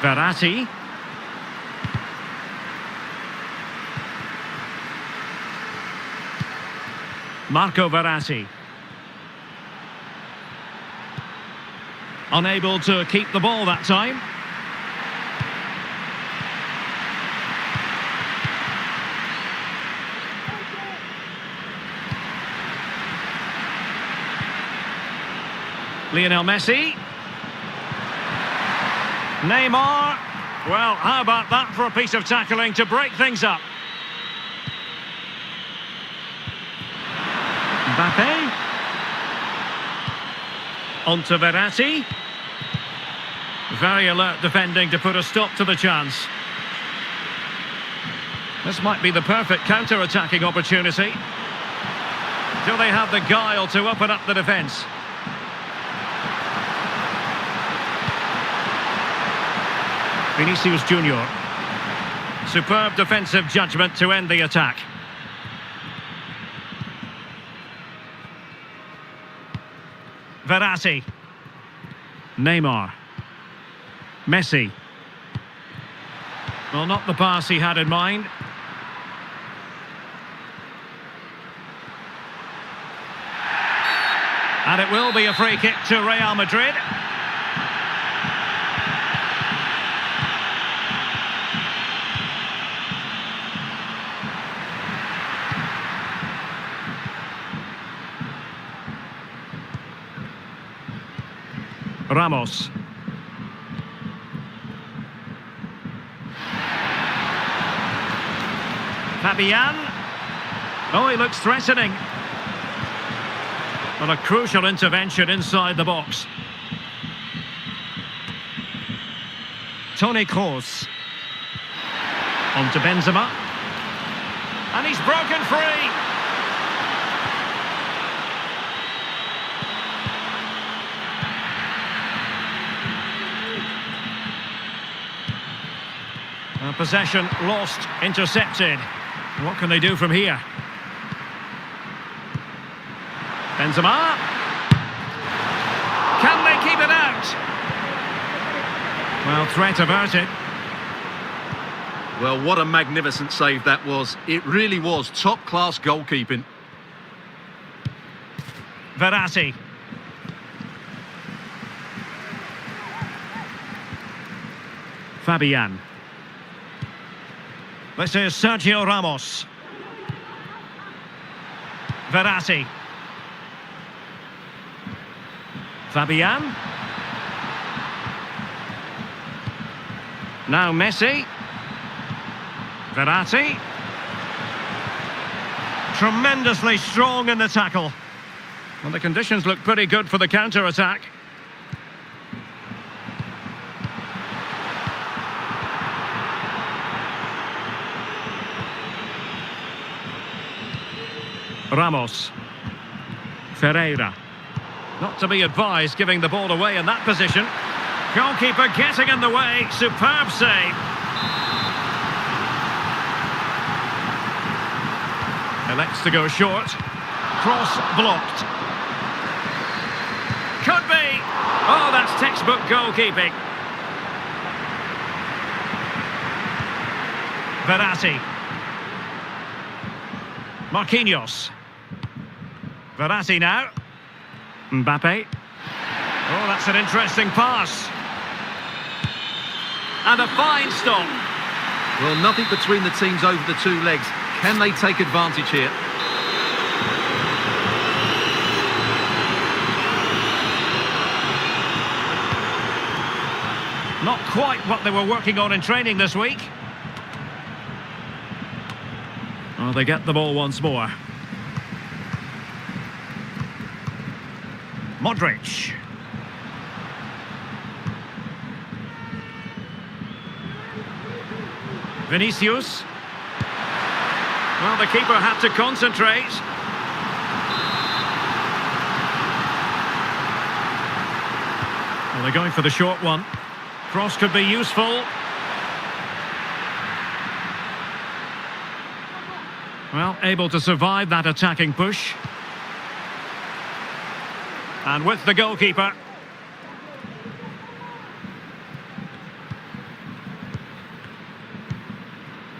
Verratti. Marco Verratti. Unable to keep the ball that time. Lionel Messi. Neymar. Well, how about that for a piece of tackling to break things up? Mbappe. On to Verratti. Very alert defending to put a stop to the chance. This might be the perfect counter-attacking opportunity. Do they have the guile to open up the defence? Vinicius Junior. Superb defensive judgment to end the attack. Verratti. Neymar. Messi. Well, not the pass he had in mind. And it will be a free kick to Real Madrid. Ramos. Fabian. Oh, he looks threatening. Well, a crucial intervention inside the box. Toni Kroos. On to Benzema. And he's broken free. Possession lost, intercepted. What can they do from here? Benzema. Can they keep it out? Well, threat averted. Well, what a magnificent save that was. It really was top-class goalkeeping. Verratti. Fabian. This is Sergio Ramos. Verratti. Fabian. Now Messi. Verratti. Tremendously strong in the tackle. Well, the conditions look pretty good for the counter-attack. Ramos. Ferreira. Not to be advised giving the ball away in that position. Goalkeeper getting in the way. Superb save. Elects to go short. Cross blocked. Could be. Oh, that's textbook goalkeeping. Verratti. Marquinhos. Verratti now. Mbappe. Oh, that's an interesting pass. And a fine stop. Well, nothing between the teams over the two legs. Can they take advantage here? Not quite what they were working on in training this week. Oh, they get the ball once more. Modric. Vinicius. Well, the keeper had to concentrate. Well, they're going for the short one. Cross could be useful. Well, able to survive that attacking push. And with the goalkeeper.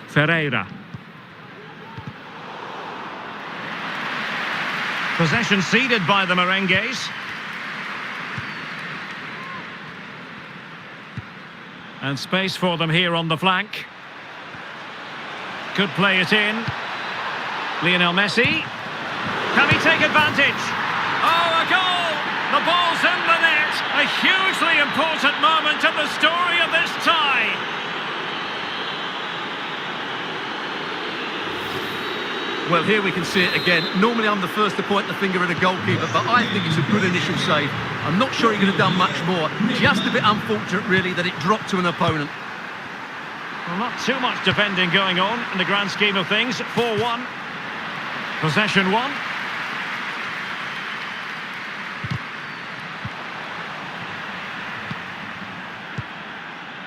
Ferreira. Possession ceded by the Merengues. And space for them here on the flank. Could play it in. Lionel Messi. Can he take advantage? Oh, a goal! The ball's in the net. A hugely important moment in the story of this tie. Well, here we can see it again. Normally I'm the first to point the finger at a goalkeeper, but I think it's a good initial save. I'm not sure he could have done much more. Just a bit unfortunate, really, that it dropped to an opponent. Well, not too much defending going on in the grand scheme of things. 4-1. Possession 1.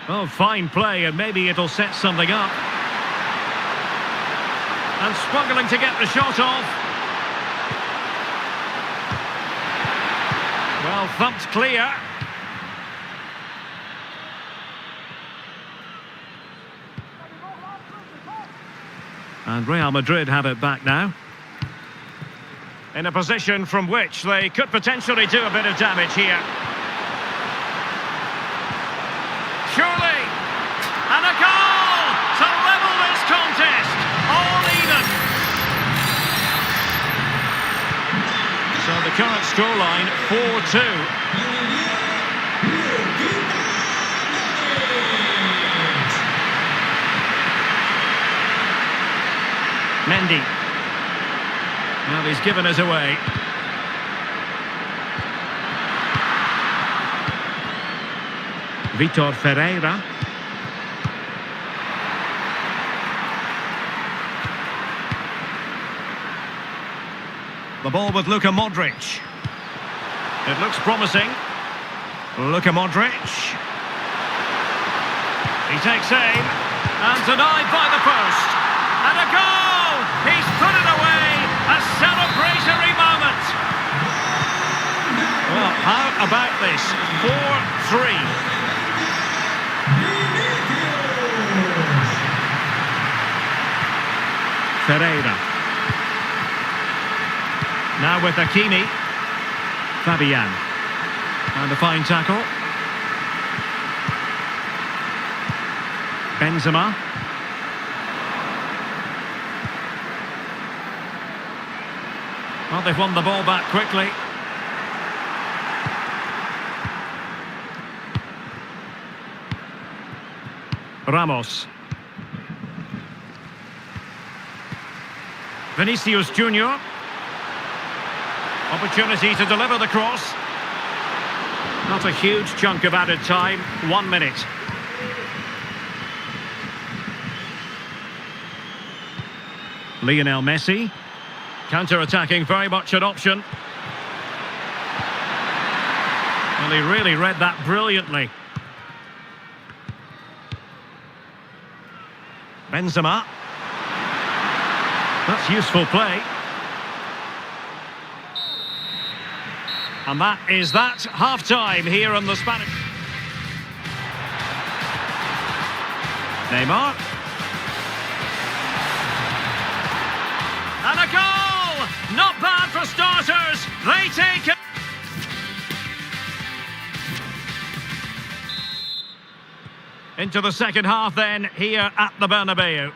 Oh, fine play, and maybe it'll set something up. And struggling to get the shot off. Well, thumped clear. And Real Madrid have it back now. In a position from which they could potentially do a bit of damage here. Surely! And a goal to level this contest! All even! So the current scoreline, 4-2. Mendy. Well, he's given us away. Vitor Ferreira. The ball with Luka Modric. It looks promising. Luka Modric. He takes aim and denied by the post. And a goal! He's put it away! A celebratory moment! Well, how about this? 4-3. Ferreira. Now with Hakimi. Fabian. And a fine tackle. Benzema. Well, they've won the ball back quickly. Ramos. Vinicius Junior. Opportunity to deliver the cross. Not a huge chunk of added time. 1 minute. Lionel Messi. Counter-attacking, very much an option. Well, he really read that brilliantly. Benzema. That's useful play. And that is that. Half-time here in the Spanish. Neymar. And a goal! Not bad for starters. They take it. Into the second half then, here at the Bernabeu.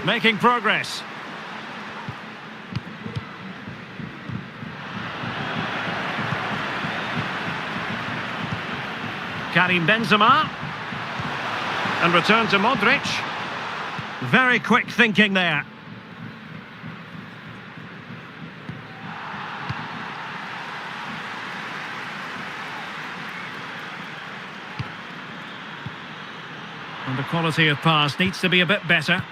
Making progress. Karim Benzema. And return to Modric. Very quick thinking there. And the quality of pass needs to be a bit better.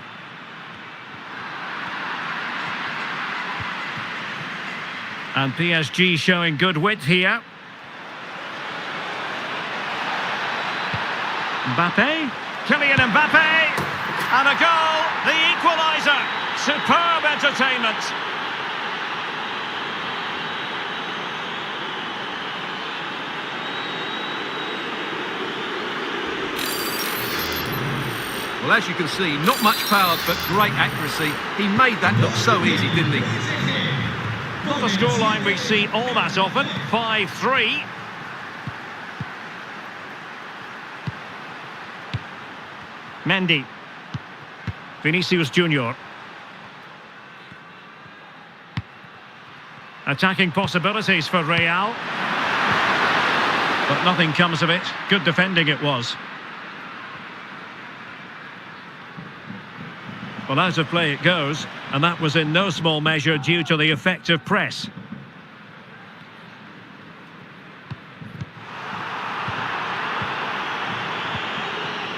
And PSG showing good width here. Mbappe. Kylian Mbappe. And a goal. The equaliser. Superb entertainment. Well, as you can see, not much power, but great accuracy. He made that look so easy, didn't he? Not a scoreline we see all that often. 5-3. Mendy. Vinicius Junior. Attacking possibilities for Real. But nothing comes of it. Good defending it was. Well, out of play it goes, and that was in no small measure due to the effective press.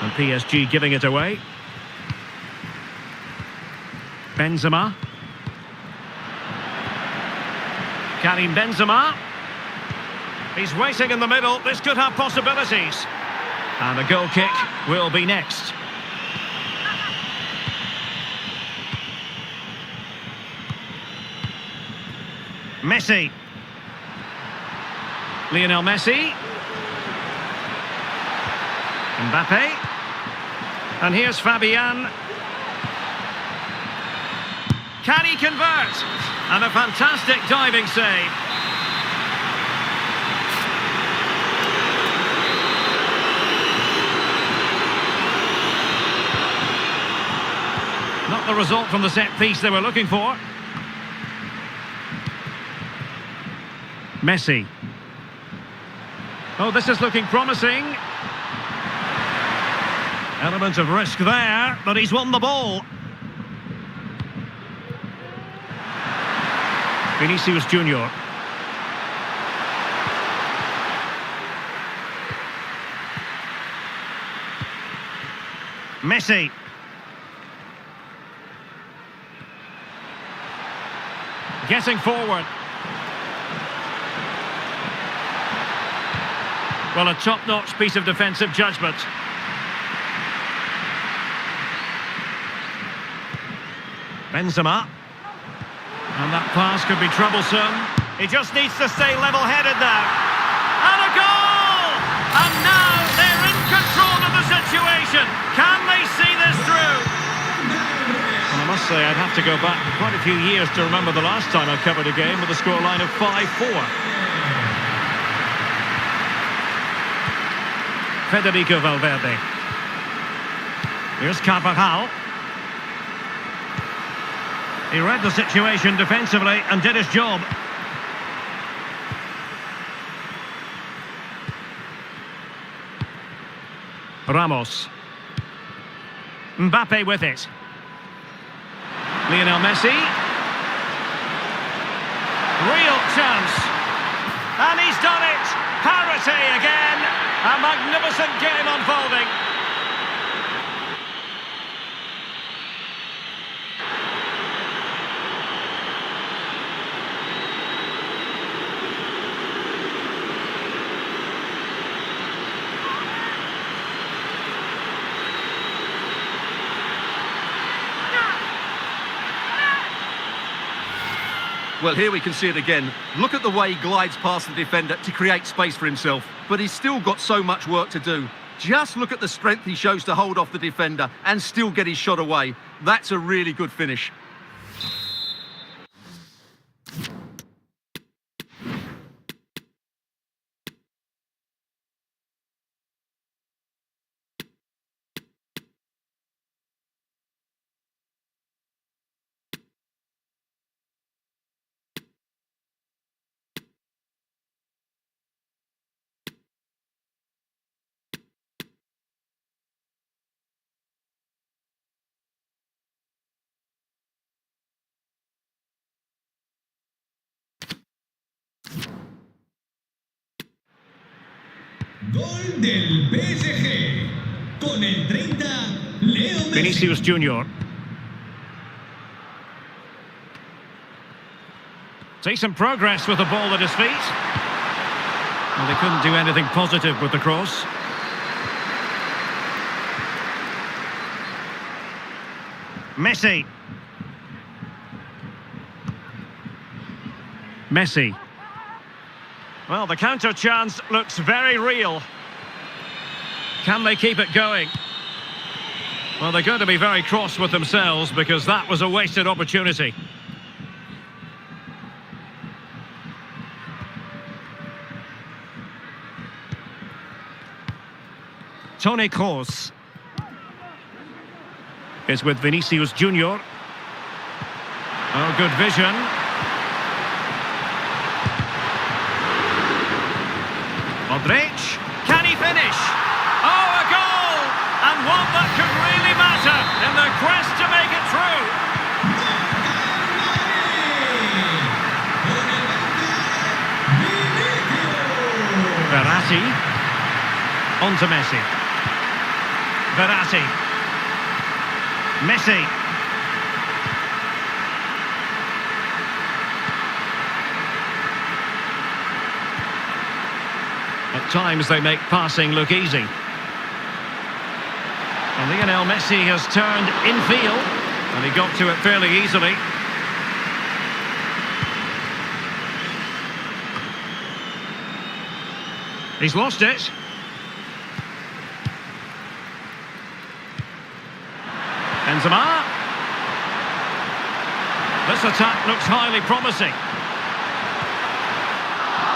And PSG giving it away. Benzema. Karim Benzema. He's waiting in the middle. This could have possibilities. And a goal kick will be next. Messi. Lionel Messi. Mbappe. And here's Fabian. Can he convert? And a fantastic diving save. Not the result from the set piece they were looking for. Messi. Oh, this is looking promising. Element of risk there, but he's won the ball. Vinicius Junior. Messi. Getting forward. Well, a top-notch piece of defensive judgment. Benzema. And that pass could be troublesome. He just needs to stay level-headed now. And a goal! And now they're in control of the situation. Can they see this through? Well, I must say I'd have to go back quite a few years to remember the last time I covered a game with a scoreline of 5-4. Federico Valverde. Here's Carvajal. He read the situation defensively and did his job. Ramos. Mbappe with it. Lionel Messi. Real chance. And he's done it. Parity again. A magnificent game unfolding. Well, here we can see it again. Look at the way he glides past the defender to create space for himself. But he's still got so much work to do. Just look at the strength he shows to hold off the defender and still get his shot away. That's a really good finish. Gol del PSG. Con el 30, Leo Messi. Vinicius Junior. Decent progress with the ball at his feet. Well, they couldn't do anything positive with the cross. Messi. Messi. Well, the counter chance looks very real. Can they keep it going? Well, they're going to be very cross with themselves because that was a wasted opportunity. Toni Kroos is with Vinicius Junior. Oh, good vision. Modric, can he finish? Oh, a goal! And one that could really matter in the quest to make it through. Verratti. On to Messi. Verratti. Messi. At times they make passing look easy. And Lionel Messi has turned infield, and he got to it fairly easily. He's lost it. Benzema. This attack looks highly promising.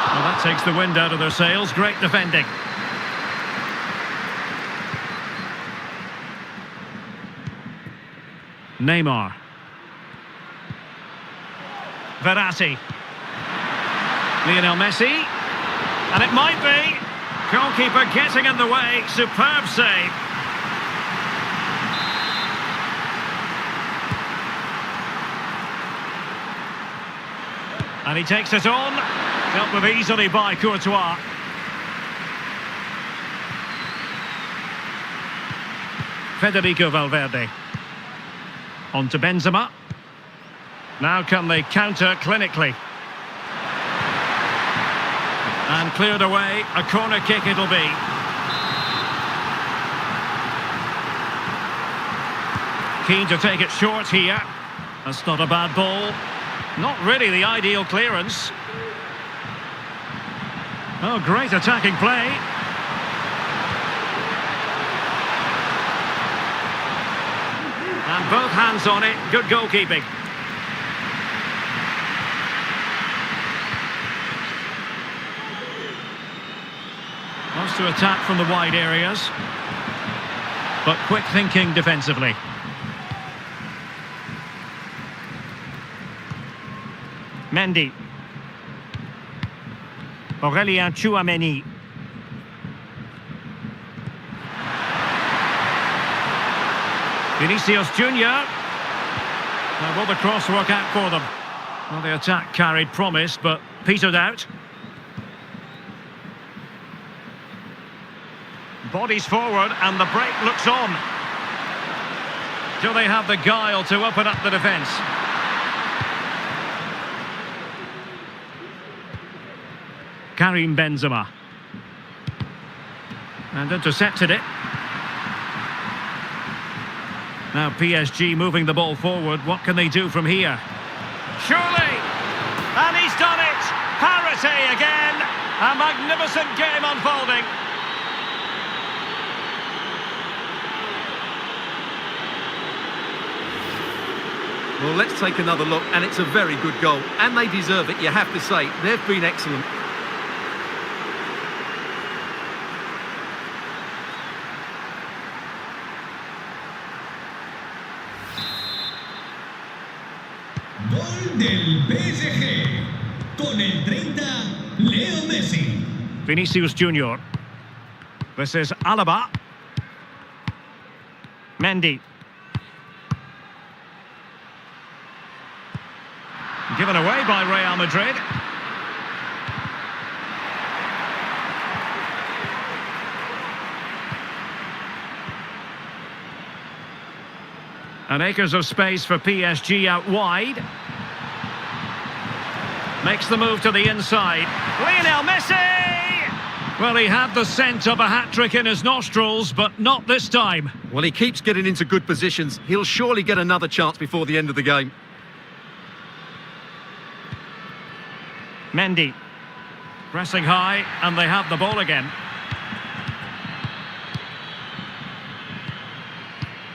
Well, that takes the wind out of their sails. Great defending. Neymar. Verratti. Lionel Messi. And it might be. Goalkeeper getting in the way. Superb save. And he takes it on. Dealt with easily by Courtois. Federico Valverde. On to Benzema. Now can they counter clinically? And cleared away. A corner kick it'll be. Keen to take it short here. That's not a bad ball. Not really the ideal clearance. Oh, great attacking play. And both hands on it. Good goalkeeping. Wants to attack from the wide areas. But quick thinking defensively. Mendy. Aurélien Tchouameni. Vinicius Junior. Now will the cross work out for them? Well, the attack carried promise, but petered out. Bodies forward and the break looks on. Do they have the guile to open up the defence? Karim Benzema. And intercepted it. Now PSG moving the ball forward. What can they do from here? Surely! And he's done it! Parity again! A magnificent game unfolding. Well, let's take another look, and it's a very good goal. And they deserve it, you have to say. They've been excellent. Gol del PSG. Con el 30, Leo Messi. Vinicius Junior. This is Alaba. Mendy. Given away by Real Madrid. And acres of space for PSG out wide. Makes the move to the inside. Lionel Messi! Well, he had the scent of a hat-trick in his nostrils, but not this time. Well, he keeps getting into good positions. He'll surely get another chance before the end of the game. Mendy. Pressing high, and they have the ball again.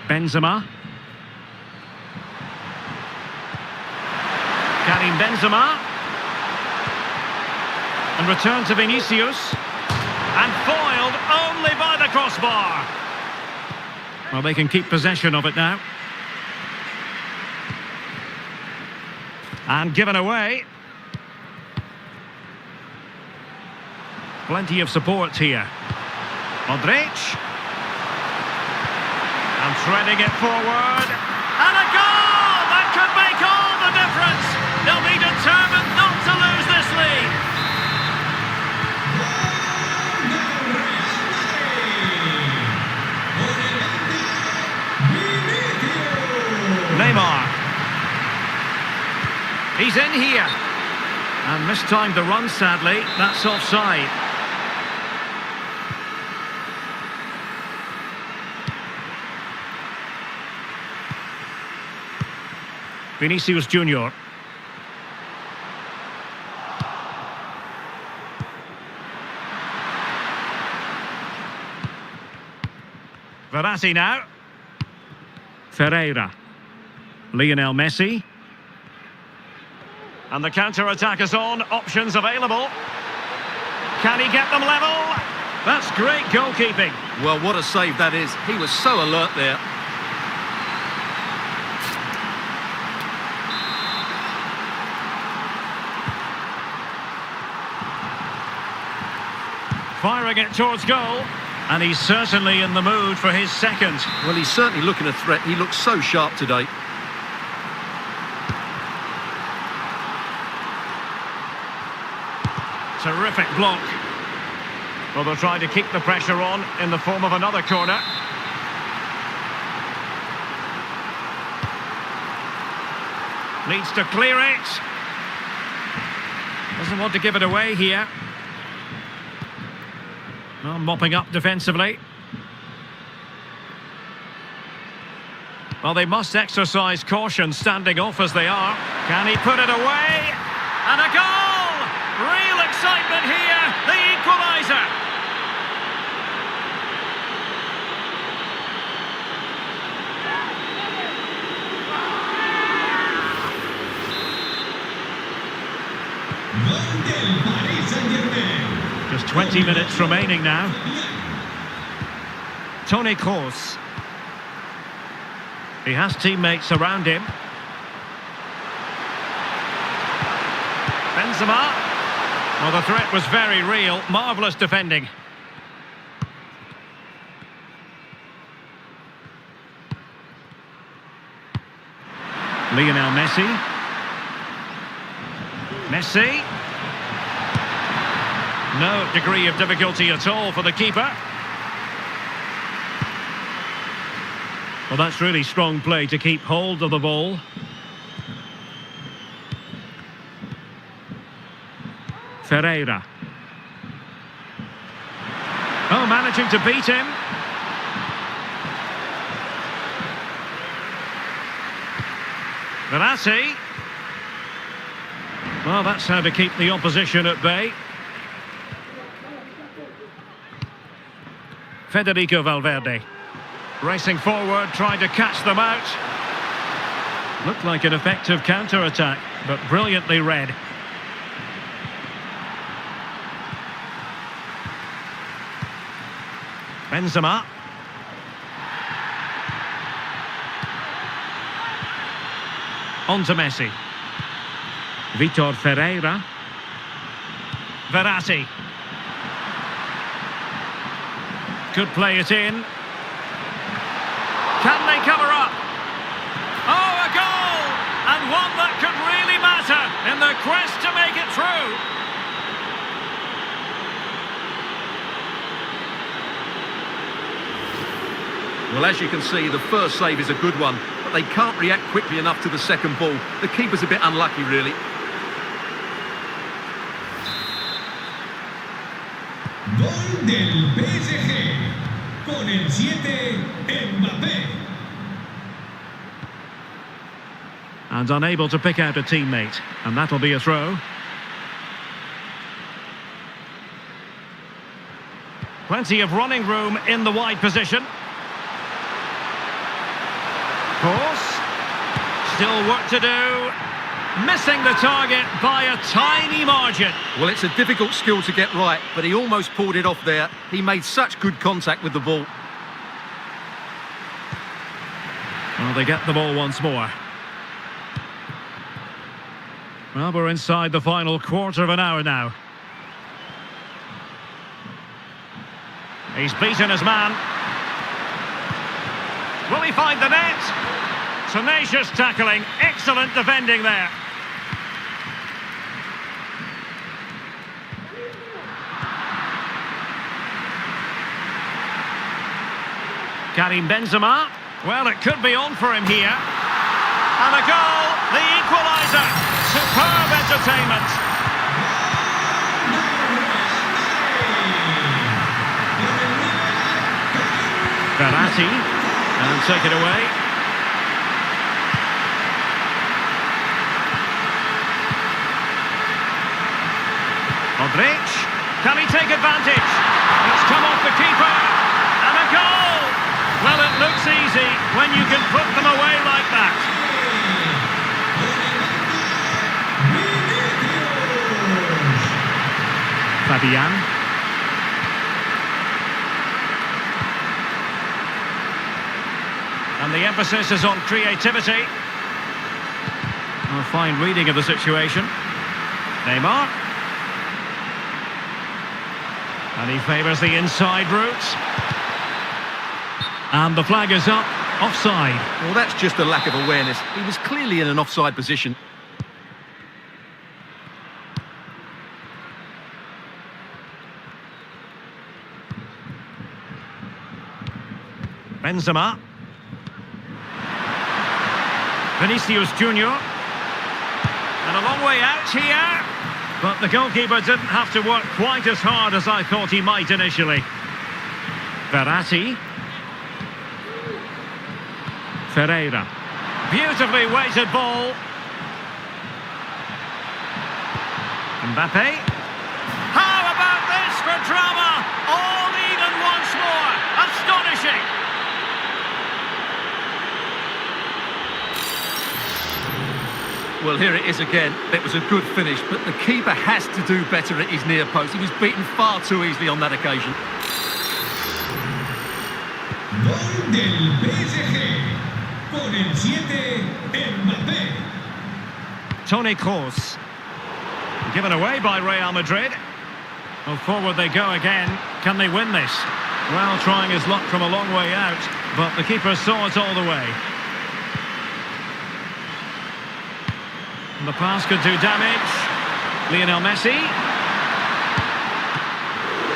Benzema. Karim Benzema. And return to Vinicius. And foiled only by the crossbar. Well, they can keep possession of it now. And given away. Plenty of support here. Modric. And threading it forward. And a goal! That could make all the difference. They'll be determined not to lose this lead. Neymar. He's in here. And mistimed the run, sadly. That's offside. Vinicius Junior. Verratti now. Ferreira. Lionel Messi. And the counter-attack is on. Options available. Can he get them level? That's great goalkeeping. Well, what a save that is. He was so alert there. Firing it towards goal. And he's certainly in the mood for his second. Well, he's certainly looking a threat. He looks so sharp today. Terrific block. Well, they'll try to keep the pressure on in the form of another corner. Needs to clear it. Doesn't want to give it away here. Well, mopping up defensively. Well, they must exercise caution standing off as they are. Can he put it away? And a goal! Real excitement here, the equaliser. Gol del Paris Saint-Germain. Just 20 minutes remaining now. Toni Kroos. He has teammates around him. Benzema. Well, the threat was very real. Marvellous defending. Lionel Messi. Messi. No degree of difficulty at all for the keeper. Well, that's really strong play to keep hold of the ball. Ferreira. Oh, managing to beat him. Verratti. Well, that's how to keep the opposition at bay. Federico Valverde. Racing forward, trying to catch them out. Looked like an effective counter-attack, but brilliantly read. Benzema. On to Messi. Vitor Ferreira. Verratti. Could play it in. Can they cover up? Oh, a goal! And one that could really matter in the quest to make it through. Well, as you can see, the first save is a good one, but they can't react quickly enough to the second ball. The keeper's a bit unlucky, really. Gol del PSG. Con el 7, Mbappé. And unable to pick out a teammate. And that'll be a throw. Plenty of running room in the wide position. Course. Still work to do. Missing the target by a tiny margin. Well, it's a difficult skill to get right, but he almost pulled it off there. He made such good contact with the ball. Well, they get the ball once more. Well, we're inside the final quarter of an hour now. He's beaten his man. Will he find the net? Tenacious tackling, excellent defending there. Karim Benzema. Well, it could be on for him here. And a goal, the equaliser. Superb entertainment. Verratti. And take it away. Modric. Can he take advantage? It's come off the keeper. And a goal. Well, it looks easy when you can put them away like that. Fabian. And the emphasis is on creativity. A fine reading of the situation. Neymar. And he favours the inside route. And the flag is up, offside. Well, that's just a lack of awareness. He was clearly in an offside position. Benzema. Vinicius Junior. And a long way out here. But the goalkeeper didn't have to work quite as hard as I thought he might initially. Verratti. Ferreira. Beautifully weighted ball. Mbappe. How about this for drama? All even once more. Astonishing. Well, here it is again. It was a good finish, but the keeper has to do better at his near post. He was beaten far too easily on that occasion. Gol del PSG. Con el 7, Mbappé. Toni Kroos. Given away by Real Madrid. Well, forward they go again. Can they win this? Well, trying his luck from a long way out, but the keeper saw it all the way. And the pass could do damage. Lionel Messi.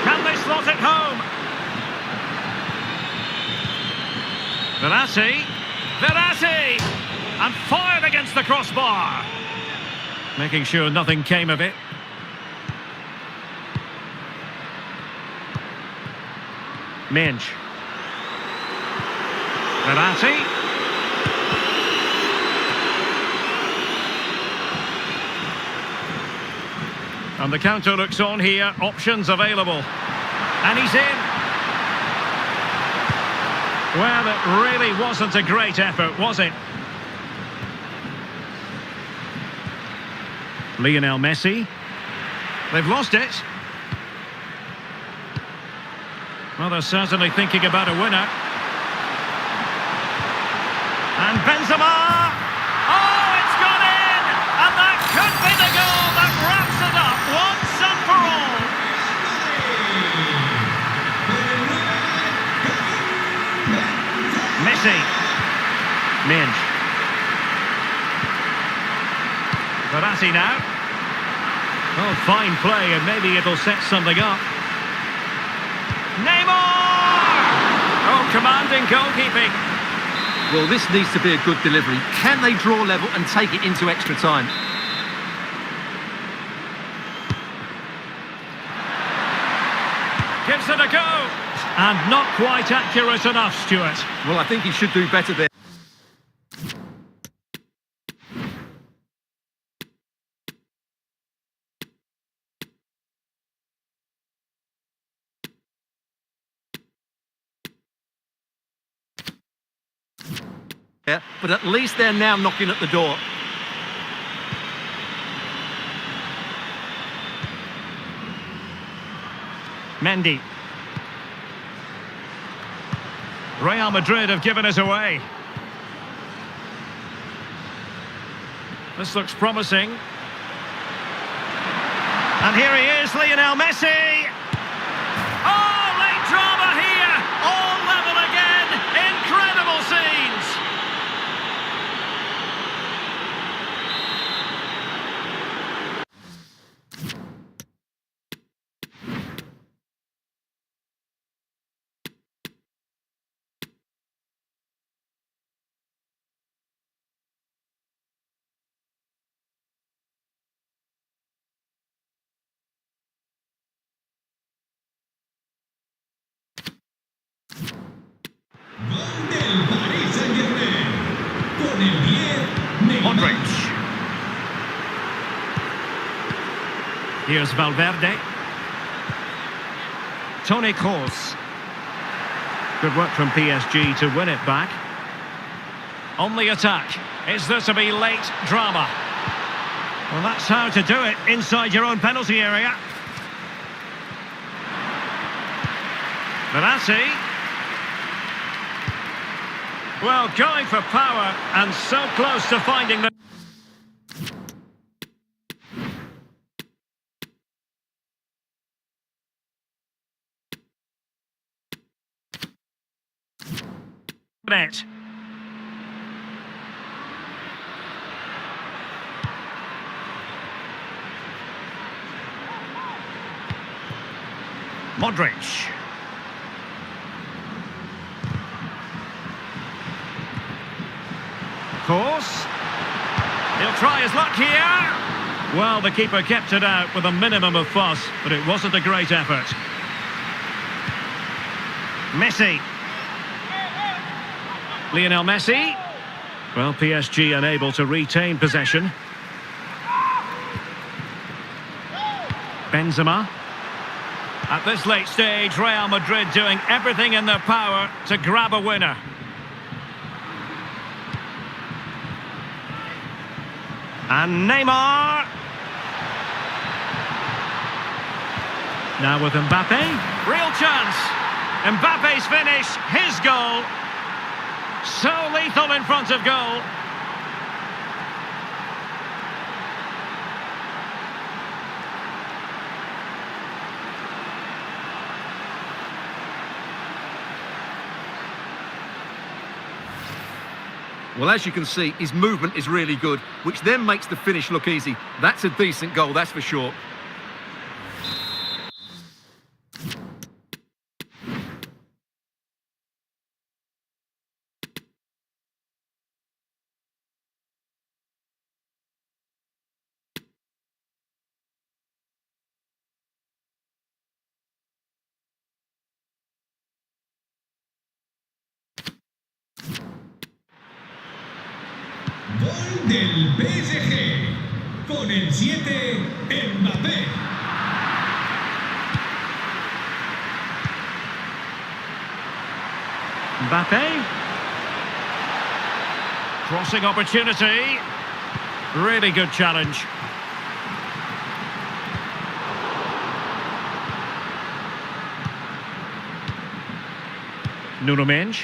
Can they slot it home? Verratti! And fired against the crossbar. Making sure nothing came of it. Minge. Verratti. And the counter looks on here. Options available. And he's in. Well, it really wasn't a great effort, was it? Lionel Messi. They've lost it. Well, they're certainly thinking about a winner. And Benzema! Oh, it's gone in! And that could be the goal that wraps it up once and for all. Messi. Minge. Verratti now. Oh, fine play, and maybe it'll set something up. Neymar! Oh, commanding goalkeeping. Well, this needs to be a good delivery. Can they draw level and take it into extra time? Gives it a go. And not quite accurate enough, Stuart. Well, I think he should do better there. Yeah, but at least they're now knocking at the door. Mendy. Real Madrid have given it away. This looks promising. And here he is, Lionel Messi. Oh, late drama here. All level again. Incredible scenes. Gol del Paris Saint-Germain. Con el 10, Neymar. Modric. Here's Valverde. Toni Kroos. Good work from PSG to win it back. On the attack. Is there to be late drama? Well, that's how to do it inside your own penalty area. Verratti. Well, going for power and so close to finding the... Net. Modric. Course. He'll try his luck here. Well, the keeper kept it out with a minimum of fuss, but it wasn't a great effort. Messi. Lionel Messi. Well, PSG unable to retain possession. Benzema. At this late stage, Real Madrid doing everything in their power to grab a winner. And Neymar. Now with Mbappe. Real chance. Mbappe's finish, his goal. So lethal in front of goal. Well, as you can see, his movement is really good, which then makes the finish look easy. That's a decent goal, that's for sure. Gol del PSG con el 7, Mbappé. Mbappe. Crossing opportunity. Really good challenge. Nuno Mendes.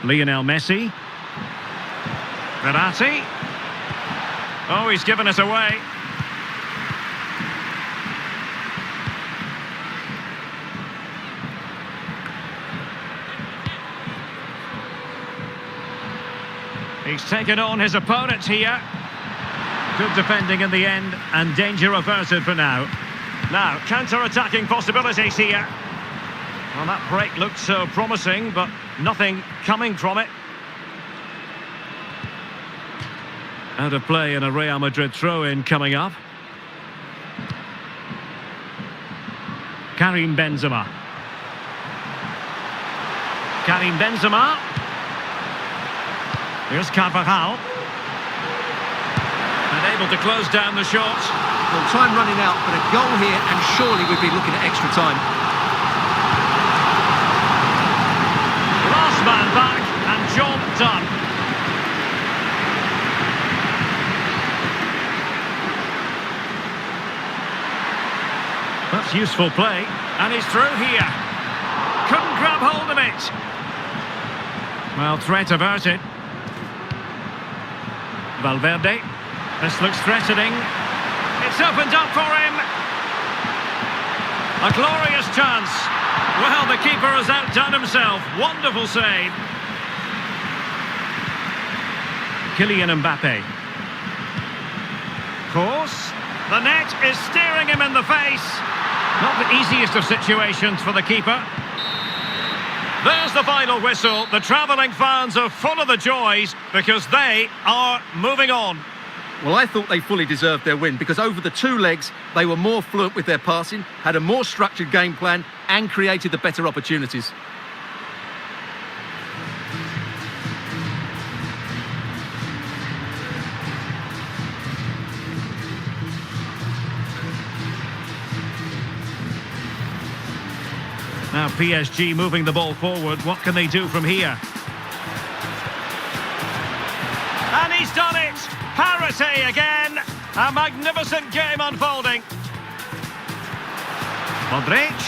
Lionel Messi. Verratti. Oh, he's given us away. He's taken on his opponent here. Good defending in the end, and danger averted for now. Now, counter-attacking possibilities here. Well, that break looked so promising, but nothing coming from it. Out of play and a Real Madrid throw-in coming up. Karim Benzema. Karim Benzema. Here's Carvajal. And able to close down the shot. Well, time running out, but a goal here, and surely we'd be looking at extra time. Last man back, and job done. That's useful play, and he's through here. Couldn't grab hold of it. Well, threat averted. Valverde. This looks threatening. It's opened up for him. A glorious chance. Well, the keeper has outdone himself. Wonderful save. Kylian Mbappe. Course. The net is staring him in the face. Not the easiest of situations for the keeper. There's the final whistle. The travelling fans are full of the joys because they are moving on. Well, I thought they fully deserved their win because over the two legs, they were more fluent with their passing, had a more structured game plan and created the better opportunities. Now PSG moving the ball forward. What can they do from here? And he's done it! Parity again! A magnificent game unfolding. Modric.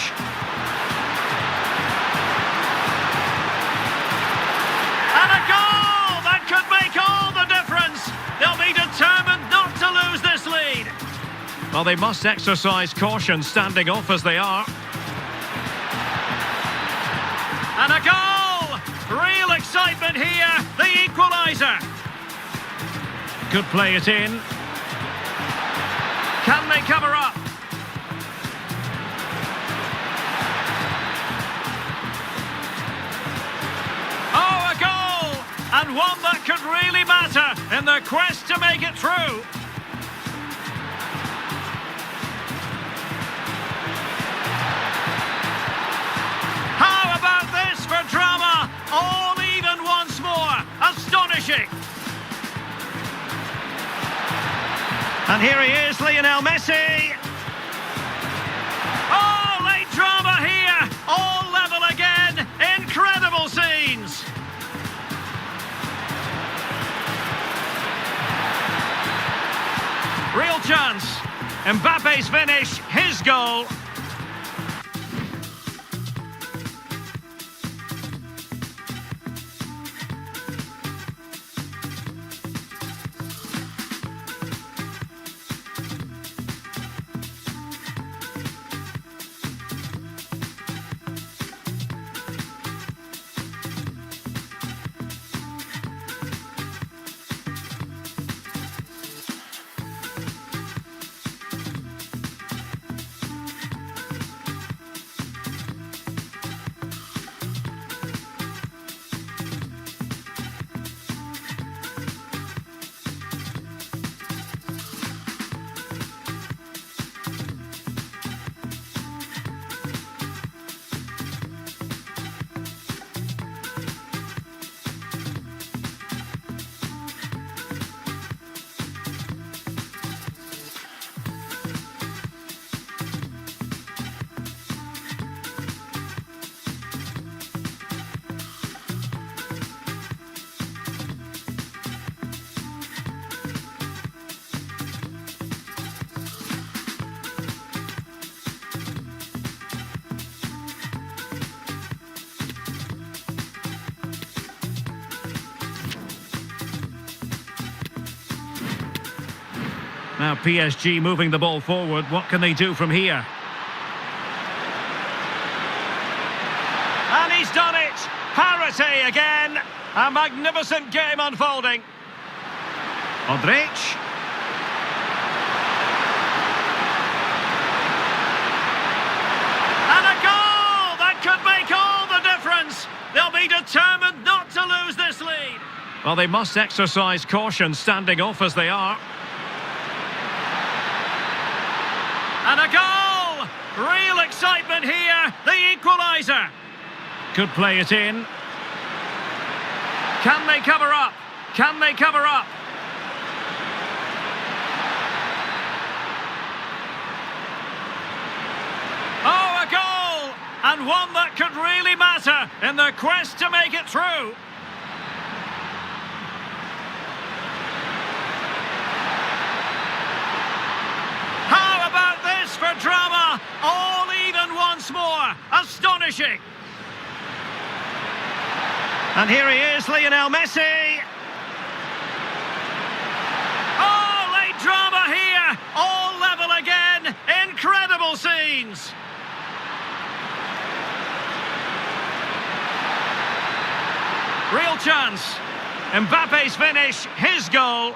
And a goal! That could make all the difference! They'll be determined not to lose this lead. Well, they must exercise caution standing off as they are. And a goal! Real excitement here, the equaliser. Could play it in. Can they cover up? Oh, a goal! And one that could really matter in their quest to make it through. How about this for drama? All even once more. Astonishing. And here he is, Lionel Messi. Oh, late drama here. All level again. Incredible scenes. Real chance. Mbappe's finish, his goal. Now PSG moving the ball forward. What can they do from here? And he's done it! Parity again! A magnificent game unfolding. Modric. And a goal! That could make all the difference! They'll be determined not to lose this lead. Well, they must exercise caution standing off as they are. And a goal! Real excitement here, the equaliser. Could play it in. Can they cover up? Can they cover up? Oh, a goal! And one that could really matter in their quest to make it through. For drama, all even once more. Astonishing. And here he is, Lionel Messi. Oh, late drama here. All level again. Incredible scenes. Real chance. Mbappe's finish, his goal.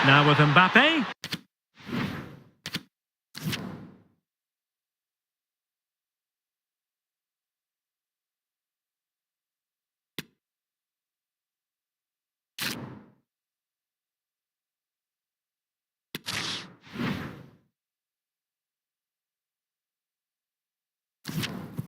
Now with Mbappe.